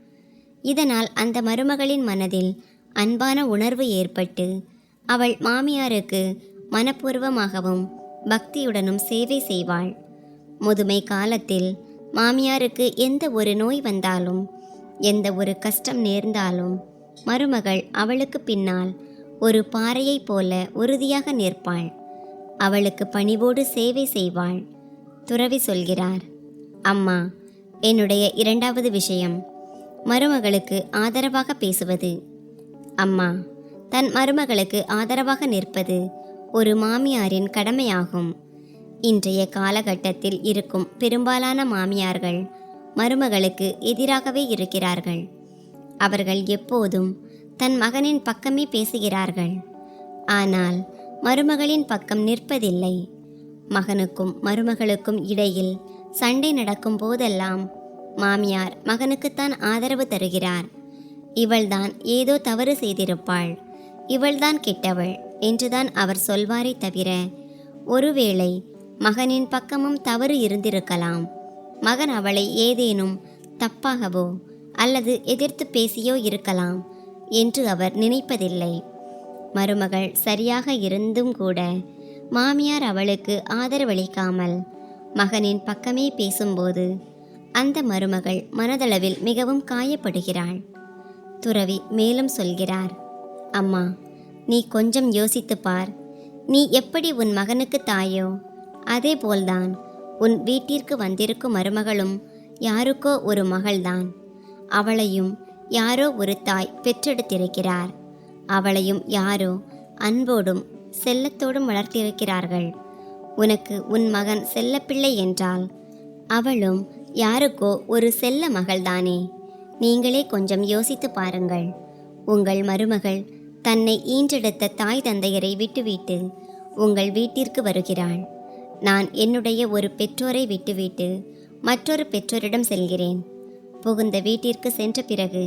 இதனால் அந்த மருமகளின் மனதில் அன்பான உணர்வு ஏற்பட்டு அவள் மாமியாருக்கு மனப்பூர்வமாகவும் பக்தியுடனும் சேவை செய்வாள். முதுமை காலத்தில் மாமியாருக்கு எந்த ஒரு நோய் வந்தாலும் எந்த ஒரு கஷ்டம் நேர்ந்தாலும் மருமகள் அவளுக்கு பின்னால் ஒரு பாறையைப் போல உறுதியாக நிற்பாள். அவளுக்கு பணிவோடு சேவை செய்வாள். துறவி சொல்கிறார், அம்மா, என்னுடைய 2வது விஷயம் மருமகளுக்கு ஆதரவாக பேசுவது. அம்மா, தன் மருமகளுக்கு ஆதரவாக நிற்பது ஒரு மாமியாரின் கடமையாகும். இன்றைய காலகட்டத்தில் இருக்கும் பெரும்பாலான மாமியார்கள் மருமகளுக்கு எதிராகவே இருக்கிறார்கள். அவர்கள் எப்போதும் தன் மகனின் பக்கமே பேசுகிறார்கள். ஆனால் மருமகளின் பக்கம் நிற்பதில்லை. மகனுக்கும் மருமகளுக்கும் இடையில் சண்டை நடக்கும் போதெல்லாம் மாமியார் மகனுக்குத்தான் ஆதரவு தருகிறார். இவள்தான் ஏதோ தவறு செய்திருப்பாள், இவள்தான் கெட்டவள் என்றுதான் அவர் சொல்வாரே தவிர, ஒருவேளை மகனின் பக்கமும் தவறு இருந்திருக்கலாம். மகன் அவளை ஏதேனும் தப்பாகவோ அல்லது எதிர்த்து பேசியோ இருக்கலாம் என்று அவர் நினைப்பதில்லை. மருமகள் சரியாக இருந்தும் கூட மாமியார் அவளுக்கு ஆதரவளிக்காமல் மகனின் பக்கமே பேசும்போது அந்த மருமகள் மனதளவில் மிகவும் காயப்படுகிறாள். துறவி மேலும் சொல்கிறார், அம்மா, நீ கொஞ்சம் யோசித்து பார். நீ எப்படி உன் மகனுக்கு தாயோ அதே போல்தான் உன் வீட்டிற்கு வந்திருக்கும் மருமகளும் யாருக்கோ ஒரு மகள்தான். அவளையும் யாரோ ஒரு தாய் பெற்றெடுத்திருக்கிறார். அவளையும் யாரோ அன்போடும் செல்லத்தோடும் வளர்த்திருக்கிறார்கள். உனக்கு உன் மகன் செல்லப்பிள்ளை என்றால் அவளும் யாருக்கோ ஒரு செல்ல மகள்தானே. நீங்களே கொஞ்சம் யோசித்து பாருங்கள். உங்கள் மருமகள் தன்னை ஈன்றெடுத்த தாய் தந்தையரை விட்டுவிட்டு உங்கள் வீட்டிற்கு வருகிறாள். நான் என்னுடைய ஒரு பெற்றோரை விட்டுவிட்டு மற்றொரு பெற்றோரிடம் செல்கிறேன். புகுந்த வீட்டிற்கு சென்ற பிறகு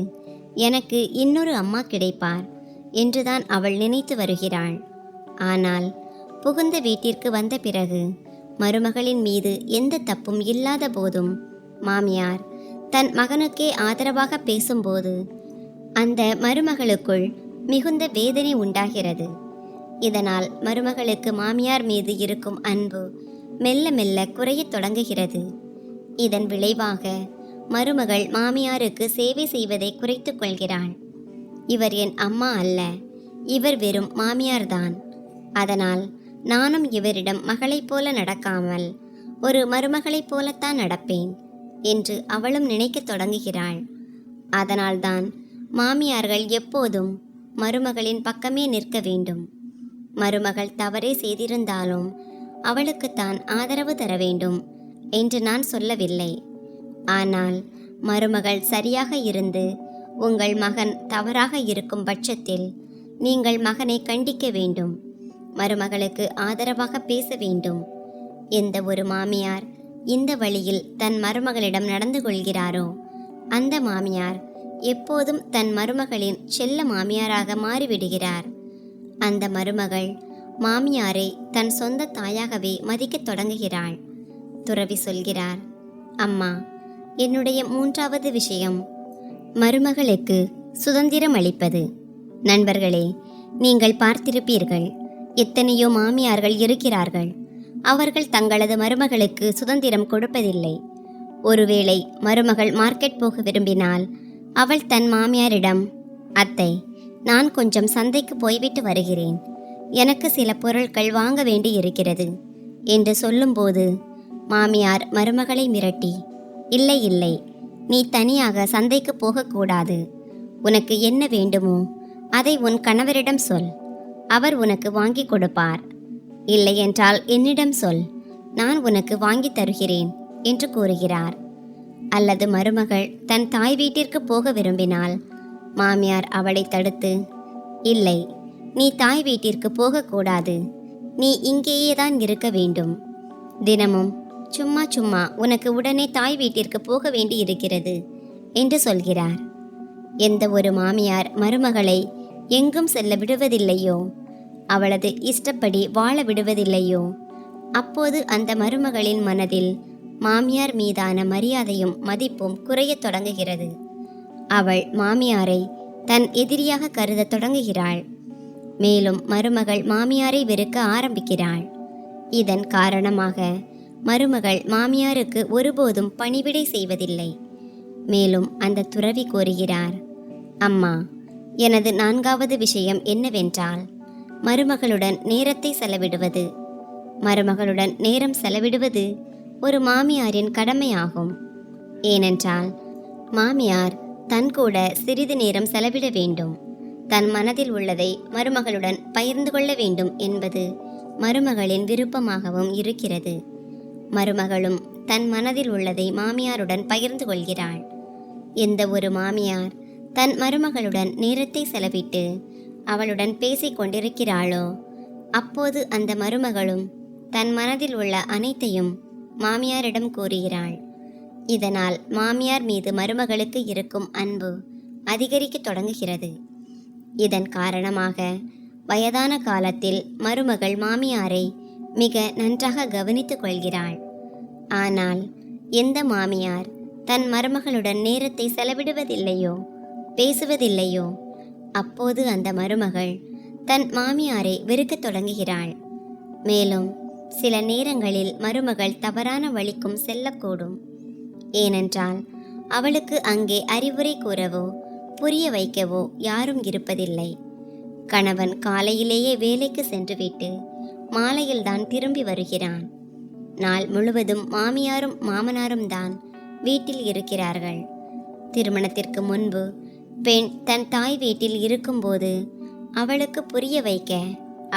எனக்கு இன்னொரு அம்மா கிடைப்பார் என்றுதான் அவள் நினைத்து வருகிறாள். ஆனால் புகுந்த வீட்டிற்கு வந்த பிறகு மருமகளின் மீது எந்த தப்பும் இல்லாத போதும் மாமியார் தன் மகனுக்கே ஆதரவாக பேசும்போது அந்த மருமகளுக்குள் மிகுந்த வேதனை உண்டாகிறது. இதனால் மருமகளுக்கு மாமியார் மீது இருக்கும் அன்பு மெல்ல மெல்ல குறையத் தொடங்குகிறது. இதன் விளைவாக மருமகள் மாமியாருக்கு சேவை செய்வதை குறைத்து கொள்கிறாள். இவர் என் அம்மா அல்ல, இவர் வெறும் மாமியார்தான். அதனால் நானும் இவரிடம் மகளைப் போல நடக்காமல் ஒரு மருமகளைப் போலத்தான் நடப்பேன் என்று அவளும் நினைக்கத் தொடங்குகிறாள். அதனால்தான் மாமியார்கள் எப்போதும் மருமகளின் பக்கமே நிற்க வேண்டும். மருமகள் தவறே செய்திருந்தாலும் அவளுக்குத்தான் ஆதரவு தர வேண்டும் என்று நான் சொல்லவில்லை. ஆனால் மருமகள் சரியாக இருந்து உங்கள் மகன் தவறாக இருக்கும் பட்சத்தில் நீங்கள் மகனை கண்டிக்க வேண்டும். மருமகளுக்கு ஆதரவாக பேச வேண்டும். எந்த ஒரு மாமியார் இந்த வழியில் தன் மருமகளிடம் நடந்து கொள்கிறாரோ அந்த மாமியார் எப்போதும் தன் மருமகளின் செல்ல மாமியாராக மாறிவிடுகிறார். அந்த மருமகள் மாமியாரை தன் சொந்த தாயாகவே மதிக்கத் தொடங்குகிறாள். துறவி சொல்கிறார், அம்மா, என்னுடைய மூன்றாவது விஷயம் மருமகளுக்கு சுதந்திரம் அளிப்பது. நண்பர்களே, நீங்கள் பார்த்திருப்பீர்கள், எத்தனையோ மாமியார்கள் இருக்கிறார்கள். அவர்கள் தங்களது மருமகளுக்கு சுதந்திரம் கொடுப்பதில்லை. ஒருவேளை மருமகள் மார்க்கெட் போக விரும்பினால் அவள் தன் மாமியாரிடம், அத்தை, நான் கொஞ்சம் சந்தைக்கு போய்விட்டு வருகிறேன், எனக்கு சில பொருட்கள் வாங்க வேண்டி இருக்கிறது என்று சொல்லும்போது மாமியார் மருமகளை மிரட்டி, இல்லை இல்லை, நீ தனியாக சந்தைக்கு போகக்கூடாது. உனக்கு என்ன வேண்டுமோ அதை உன் கணவரிடம் சொல், அவர் உனக்கு வாங்கி கொடுப்பார். இல்லை என்றால் என்னிடம் சொல், நான் உனக்கு வாங்கி தருகிறேன் என்று கூறுகிறார். அல்லது மருமகள் தன் தாய் வீட்டிற்கு போக விரும்பினால் மாமியார் அவளை தடுத்து, இல்லை, நீ தாய் வீட்டிற்கு போகக்கூடாது, நீ இங்கேயே தான் இருக்க வேண்டும். தினமும் சும்மா சும்மா உனக்கு உடனே தாய் வீட்டிற்கு போக வேண்டி இருக்கிறது என்று சொல்கிறார். எந்த ஒரு மாமியார் மருமகளை எங்கும் செல்ல விடுவதில்லையோ, அவளது இஷ்டப்படி வாழ விடுவதில்லையோ, அப்போது அந்த மருமகளின் மனதில் மாமியார் மீதான மரியாதையும் மதிப்பும் குறையத் தொடங்குகிறது. அவள் மாமியாரை தன் எதிரியாக கருதத் தொடங்குகிறாள். மேலும் மருமகள் மாமியாரை வெறுக்க ஆரம்பிக்கிறாள். இதன் காரணமாக மருமகள் மாமியாருக்கு ஒருபோதும் பணிவிடை செய்வதில்லை. மேலும் அந்த துறவி கூறுகிறார், அம்மா, எனது நான்காவது விஷயம் என்னவென்றால் மருமகளுடன் நேரத்தை செலவிடுவது. மருமகளுடன் நேரம் செலவிடுவது ஒரு மாமியாரின் கடமையாகும். ஏனென்றால் மாமியார் தன் கூட சிறிது நேரம் செலவிட வேண்டும், தன் மனதில் உள்ளதை மருமகளுடன் பகிர்ந்து கொள்ள வேண்டும் என்பது மருமகளின் விருப்பமாகவும் இருக்கிறது. மருமகளும் தன் மனதில் உள்ளதை மாமியாருடன் பகிர்ந்து கொள்கிறாள். எந்த ஒரு மாமியார் தன் மருமகளுடன் நேரத்தை செலவிட்டு அவளுடன் பேசிக் கொண்டிருக்கிறாளோ அப்போது அந்த மருமகளும் தன் மனதில் உள்ள அனைத்தையும் மாமியாரிடம் கூறுகிறாள். இதனால் மாமியார் மீது மருமகளுக்கு இருக்கும் அன்பு அதிகரிக்க தொடங்குகிறது. இதன் காரணமாக வயதான காலத்தில் மருமகள் மாமியாரை மிக நன்றாக கவனித்துக் கொள்கிறாள். ஆனால் எந்த மாமியார் தன் மருமகளுடன் நேரத்தை செலவிடுவதில்லையோ, பேசுவதில்லையோ, அப்போது அந்த மருமகள் தன் மாமியாரை வெறுக்கத் தொடங்குகிறாள். மேலும் சில நேரங்களில் மருமகள் தவறான வழிக்கும் செல்லக்கூடும். ஏனென்றால் அவளுக்கு அங்கே அறிவுரை கூறவோ புரிய வைக்கவோ யாரும் இருப்பதில்லை. கணவன் காலையிலேயே வேலைக்கு சென்றுவிட்டு மாலையில்தான் திரும்பி வருகிறான். நாள் முழுவதும் மாமியாரும் மாமனாரும் தான் வீட்டில் இருக்கிறார்கள். திருமணத்திற்கு முன்பு பெண் தன் தாய் வீட்டில் இருக்கும்போது அவளுக்கு புரிய வைக்க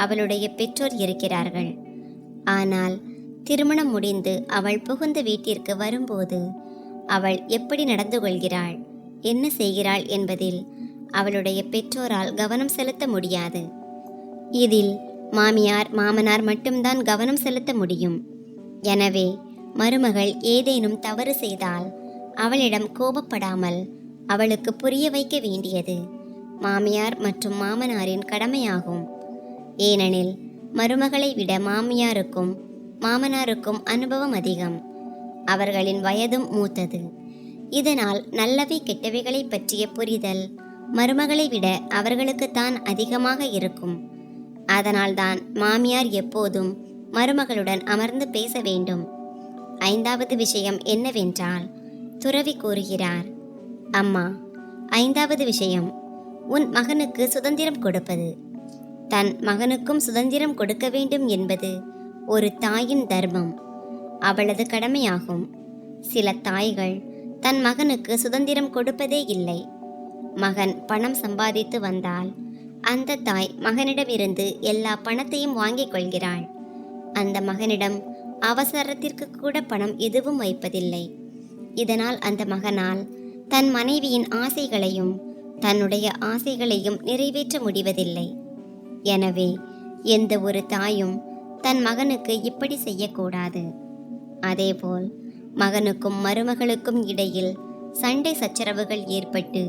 அவளுடைய பெற்றோர் இருக்கிறார்கள். ஆனால் திருமணம் முடிந்து அவள் புகுந்த வீட்டிற்கு வரும்போது அவள் எப்படி நடந்து கொள்கிறாள், என்ன செய்கிறாள் என்பதில் அவளுடைய பெற்றோரால் கவனம் செலுத்த முடியாது. இதில் மாமியார் மாமனார் மட்டும்தான் கவனம் செலுத்த முடியும். எனவே மருமகள் ஏதேனும் தவறு செய்தால் அவளிடம் கோபப்படாமல் அவளுக்கு புரிய வைக்க வேண்டியது மாமியார் மற்றும் மாமனாரின் கடமையாகும். ஏனெனில் மருமகளை விட மாமியாருக்கும் மாமனாருக்கும் அனுபவம் அதிகம். அவர்களின் வயதும் மூத்தது. இதனால் நல்லவை கெட்டவைகளை பற்றிய புரிதல் மருமகளை விட அவர்களுக்குத்தான் அதிகமாக இருக்கும். அதனால்தான் மாமியார் எப்போதும் மருமகளுடன் அமர்ந்து பேச வேண்டும். 5வது விஷயம் என்னவென்றால், துறவி கூறுகிறார், அம்மா, 5வது விஷயம் உன் மகனுக்கு சுதந்திரம் கொடுப்பது. தன் மகனுக்கும் சுதந்திரம் கொடுக்க வேண்டும் என்பது ஒரு தாயின் தர்மம், அவளது கடமையாகும். சில தாய்கள் தன் மகனுக்கு சுதந்திரம் கொடுப்பதே இல்லை. மகன் பணம் சம்பாதித்து வந்தால் அந்த தாய் மகனிடமிருந்து எல்லா பணத்தையும் வாங்கிக் கொள்கிறாள். அந்த மகனிடம் அவசரத்திற்கு கூட பணம் எதுவும் வைப்பதில்லை. இதனால் அந்த மகனால் தன் மனைவியின் ஆசைகளையும் தன்னுடைய ஆசைகளையும் நிறைவேற்ற முடிவதில்லை. எனவே எந்த ஒரு தாயும் தன் மகனுக்கு இப்படி செய்யக்கூடாது. அதேபோல் மகனுக்கும் மருமகளுக்கும் இடையில் சண்டை சச்சரவுகள் ஏற்பட்டு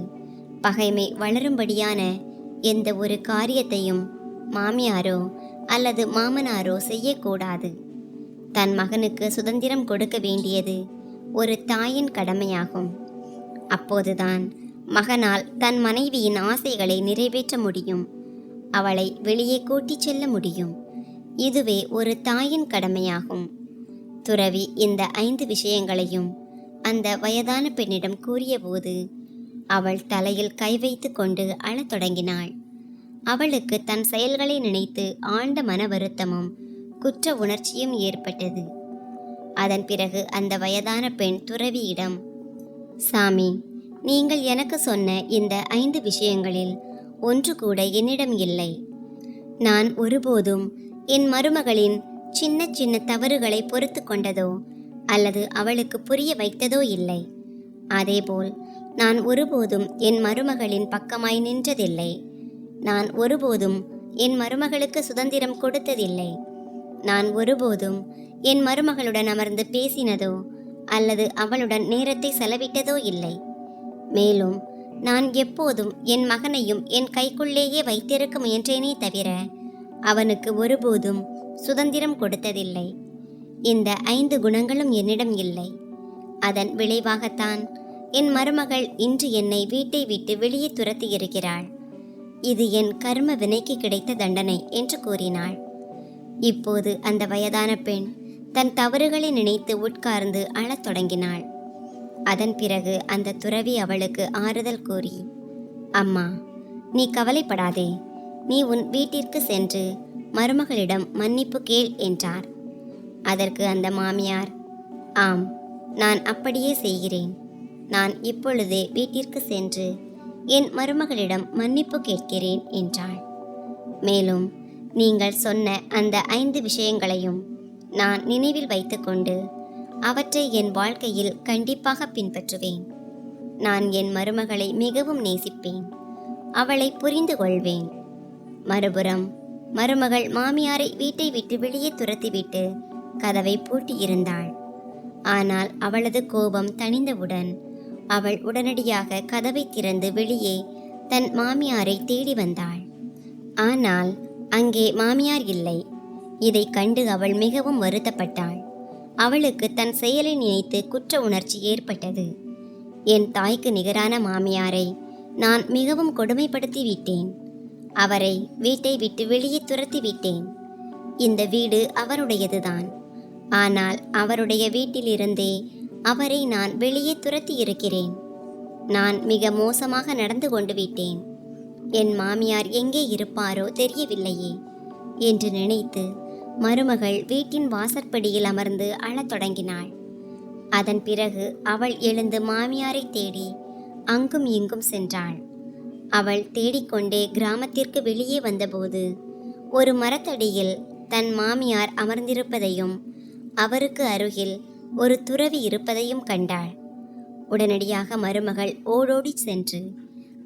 பகைமை வளரும்படியான எந்த ஒரு காரியத்தையும் மாமியாரோ அல்லது மாமனாரோ செய்யக்கூடாது. தன் மகனுக்கு சுதந்திரம் கொடுக்க வேண்டியது ஒரு தாயின் கடமையாகும். அப்போதுதான் மகனால் தன் மனைவியின் ஆசைகளை நிறைவேற்ற முடியும். அவளை வெளியே கூட்டிச் செல்ல முடியும். இதுவே ஒரு தாயின் கடமையாகும். துறவி இந்த 5 விஷயங்களையும் அந்த வயதான பெண்ணிடம் கூறியபோது அவள் தலையில் கை வைத்து கொண்டு அழத் தொடங்கினாள். அவளுக்கு தன் செயல்களை நினைத்து ஆழ்ந்த மன வருத்தமும் குற்ற உணர்ச்சியும் ஏற்பட்டது. அதன் பிறகு அந்த வயதான பெண் துறவியிடம், சாமி, நீங்கள் எனக்கு சொன்ன இந்த 5 விஷயங்களில் ஒன்று கூட என்னிடம் இல்லை. நான் ஒருபோதும் என் மருமகளின் சின்ன சின்ன தவறுகளை பொறுத்து கொண்டதோ அல்லது அவளுக்கு புரிய வைத்ததோ இல்லை. அதேபோல் நான் ஒருபோதும் என் மருமகளின் பக்கமாய் நின்றதில்லை. நான் ஒருபோதும் என் மருமகளுக்கு சுதந்திரம் கொடுத்ததில்லை. நான் ஒருபோதும் என் மருமகளுடன் அமர்ந்து பேசினதோ அல்லது அவளுடன் நேரத்தை செலவிட்டதோ இல்லை. மேலும் நான் எப்போதும் என் மகனையும் என் கைக்குள்ளேயே வைத்திருக்க முயன்றேனே தவிர அவனுக்கு ஒருபோதும் சுதந்திரம் கொடுத்ததில்லை. இந்த 5 குணங்களும் என்னிடம் இல்லை. அதன் விளைவாகத்தான் என் மருமகள் இன்று என்னை வீட்டை விட்டு வெளியே துரத்தி இருக்கிறாள். இது என் கர்ம வினைக்கு கிடைத்த தண்டனை என்று கூறினாள். இப்போது அந்த வயதான பெண் தன் தவறுகளை நினைத்து உட்கார்ந்து அழத் தொடங்கினாள். அதன் பிறகு அந்த துறவி அவளுக்கு ஆறுதல் கூறி, அம்மா, நீ கவலைப்படாதே. நீ உன் வீட்டிற்கு சென்று மருமகளிடம் மன்னிப்பு கேள் என்றார். அதற்கு அந்த மாமியார், ஆம், நான் அப்படியே செய்கிறேன். நான் இப்பொழுதே வீட்டிற்கு சென்று என் மருமகளிடம் மன்னிப்பு கேட்கிறேன் என்றாள். மேலும் நீங்கள் சொன்ன அந்த 5 விஷயங்களையும் நான் நினைவில் வைத்துக்கொண்டு அவற்றை என் வாழ்க்கையில் கண்டிப்பாக பின்பற்றுவேன். நான் என் மருமகளை மிகவும் நேசிப்பேன். அவளை புரிந்து கொள்வேன். மறுபுறம் மருமகள் மாமியாரை வீட்டை விட்டு வெளியே துரத்திவிட்டு கதவை பூட்டியிருந்தாள். ஆனால் அவளது கோபம் தணிந்தவுடன் அவள் உடனடியாக கதவை திறந்து வெளியே தன் மாமியாரை தேடி வந்தாள். ஆனால் அங்கே மாமியார் இல்லை. இதை கண்டு அவள் மிகவும் வருத்தப்பட்டாள். அவளுக்கு தன் செயலை நினைத்து குற்ற உணர்ச்சி ஏற்பட்டது. என் தாய்க்கு நிகரான மாமியாரை நான் மிகவும் கொடுமைப்படுத்தி விட்டேன். அவரை வீட்டை விட்டு வெளியே துரத்தி விட்டேன். இந்த வீடு அவருடையதுதான். ஆனால் அவருடைய வீட்டிலிருந்தே அவரை நான் வெளியே துரத்தி இருக்கிறேன். நான் மிக மோசமாக நடந்து கொண்டு விட்டேன். என் மாமியார் எங்கே இருப்பாரோ தெரியவில்லையே என்று நினைத்து மருமகள் வீட்டின் வாசற்படியில் அமர்ந்து அழத் தொடங்கினாள். அதன் பிறகு அவள் எழுந்து மாமியாரை தேடி அங்கும் இங்கும் சென்றாள். அவள் தேடிக்கொண்டே கிராமத்திற்கு வெளியே வந்தபோது ஒரு மரத்தடியில் தன் மாமியார் அமர்ந்திருப்பதையும் அவருக்கு அருகில் ஒரு துறவி இருப்பதையும் கண்டாள். உடனடியாக மருமகள் ஓடோடி சென்று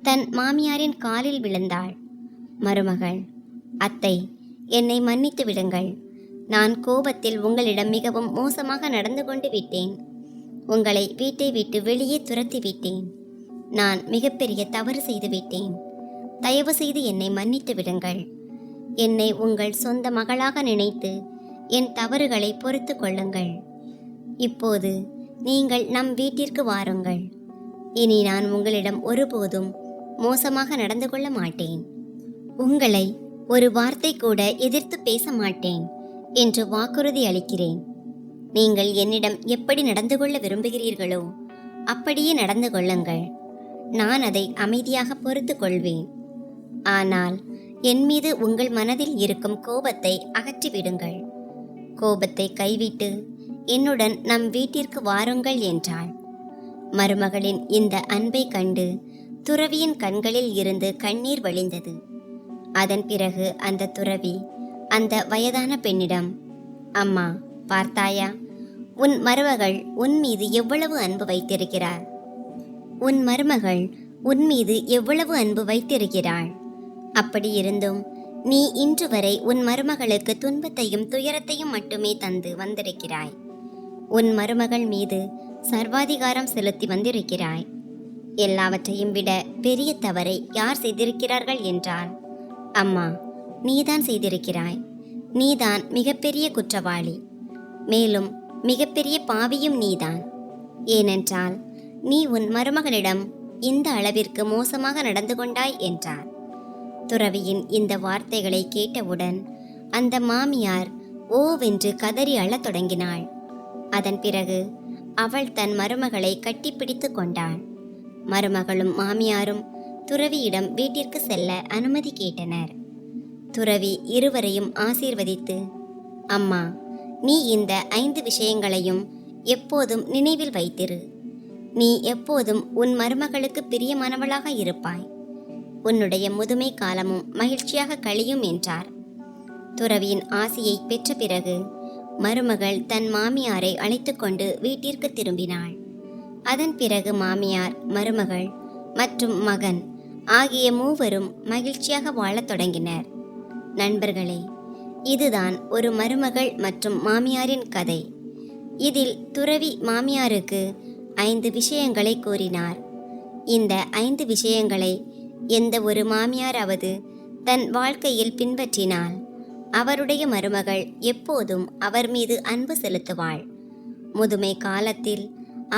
தன் மாமியாரின் காலில் விழுந்தாள். மருமகள், அத்தை, என்னை மன்னித்து விடுங்கள். நான் கோபத்தில் உங்களிடம் மிகவும் மோசமாக நடந்து கொண்டு விட்டேன். உங்களை வீட்டை விட்டு வெளியே துரத்தி விட்டேன். நான் மிகப்பெரிய தவறு செய்து விட்டேன். தயவு செய்து என்னை மன்னித்து விடுங்கள். என்னை உங்கள் சொந்த மகளாக நினைத்து என் தவறுகளை பொறுத்து கொள்ளுங்கள். இப்போது நீங்கள் நம் வீட்டிற்கு வாருங்கள். இனி நான் உங்களிடம் ஒருபோதும் மோசமாக நடந்து கொள்ள மாட்டேன். உங்களை ஒரு வார்த்தை கூட எதிர்த்து பேச மாட்டேன் என்று வாக்குறுதி அளிக்கிறேன். நீங்கள் என்னிடம் எப்படி நடந்து கொள்ள விரும்புகிறீர்களோ அப்படியே நடந்து கொள்ளுங்கள். நான் அதை அமைதியாக பொறுத்து கொள்வேன். ஆனால் என் மீது உங்கள் மனதில் இருக்கும் கோபத்தை அகற்றிவிடுங்கள். கோபத்தை கைவிட்டு என்னுடன் நம் வீட்டிற்கு வாருங்கள் என்றாள். மருமகளின் இந்த அன்பை கண்டு துறவியின் கண்களில் இருந்து கண்ணீர் வழிந்தது. அதன் பிறகு அந்த துறவி அந்த வயதான பெண்ணிடம், அம்மா, பார்த்தாயா, உன் மருமகள் உன் மீது எவ்வளவு அன்பு வைத்திருக்கிறார். உன் மருமகள் உன் மீது எவ்வளவு அன்பு வைத்திருக்கிறாள். அப்படி இருந்தும் நீ இன்று வரை உன் மருமகளுக்கு துன்பத்தையும் துயரத்தையும் மட்டுமே தந்து வந்திருக்கிறாய். உன் மருமகள் மீது சர்வாதிகாரம் செலுத்தி வந்திருக்கிறாய். எல்லாவற்றையும் விட பெரிய தவறை யார் செய்திருக்கிறார்கள் என்றால், அம்மா, நீதான் செய்திருக்கிறாய். நீதான் மிகப்பெரிய குற்றவாளி. மேலும் மிகப்பெரிய பாவியும் நீதான். ஏனென்றால் நீ உன் மருமகளிடம் இந்த அளவிற்கு மோசமாக நடந்து கொண்டாய் என்றார். துறவியின் இந்த வார்த்தைகளை கேட்டவுடன் அந்த மாமியார் ஓவென்று கதறி அழத் தொடங்கினாள். அதன் பிறகு அவள் தன் மருமகளை கட்டிப்பிடித்து கொண்டாள். மருமகளும் மாமியாரும் துறவியிடம் வீட்டிற்கு செல்ல அனுமதி கேட்டனர். துறவி இருவரையும் ஆசீர்வதித்து, அம்மா, நீ இந்த 5 விஷயங்களையும் எப்போதும் நினைவில் வைத்திரு. நீ எப்போதும் உன் மருமகளுக்கு பிரியமானவளாக இருப்பாய். உன்னுடைய முதுமை காலமும் மகிழ்ச்சியாக கழியும் என்றார். துறவியின் ஆசியை பெற்ற பிறகு மருமகள் தன் மாமியாரை அழைத்து கொண்டு வீட்டிற்கு திரும்பினாள். அதன் பிறகு மாமியார், மருமகள் மற்றும் மகன் ஆகிய மூவரும் மகிழ்ச்சியாக வாழத் தொடங்கினர். நண்பர்களே, இதுதான் ஒரு மருமகள் மற்றும் மாமியாரின் கதை. இதில் துறவி மாமியாருக்கு 5 விஷயங்களை கூறினார். இந்த 5 விஷயங்களை எந்த ஒரு மாமியாராவது தன் வாழ்க்கையில் பின்பற்றினால் அவருடைய மருமகள் எப்போதும் அவர் மீது அன்பு செலுத்துவாள். முதுமை காலத்தில்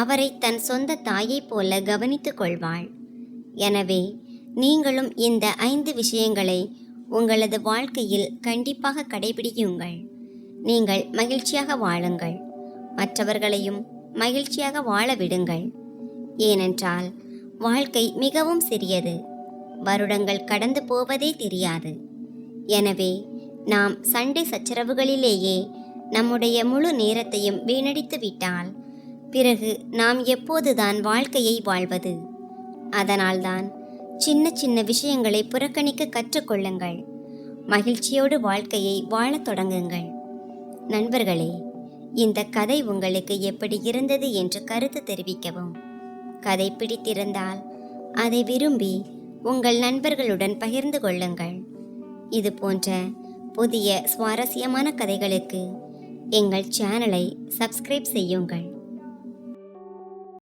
அவரை தன் சொந்த தாயைப் போல கவனித்துக் கொள்வாள். எனவே நீங்களும் இந்த 5 விஷயங்களை உங்களது வாழ்க்கையில் கண்டிப்பாக கடைபிடியுங்கள். நீங்கள் மகிழ்ச்சியாக வாழுங்கள். மற்றவர்களையும் மகிழ்ச்சியாக வாழ விடுங்கள். ஏனென்றால் வாழ்க்கை மிகவும் சிறியது. வருடங்கள் கடந்து போவதே தெரியாது. எனவே நாம் சண்டை சச்சரவுகளிலேயே நம்முடைய முழு நேரத்தையும் வீணடித்து விட்டால் பிறகு நாம் எப்போதுதான் வாழ்க்கையை வாழ்வது? அதனால்தான் சின்ன சின்ன விஷயங்களை புறக்கணிக்க கற்றுக்கொள்ளுங்கள். மகிழ்ச்சியோடு வாழ்க்கையை வாழத் தொடங்குங்கள். நண்பர்களே, இந்த கதை உங்களுக்கு எப்படி இருந்தது என்று கருத்து தெரிவிக்கவும். கதை பிடித்திருந்தால் அதை விரும்பி உங்கள் நண்பர்களுடன் பகிர்ந்து கொள்ளுங்கள். இது போன்ற புதிய சுவாரஸ்யமான கதைகளுக்கு எங்கள் சேனலை சப்ஸ்கிரைப் செய்யுங்கள்.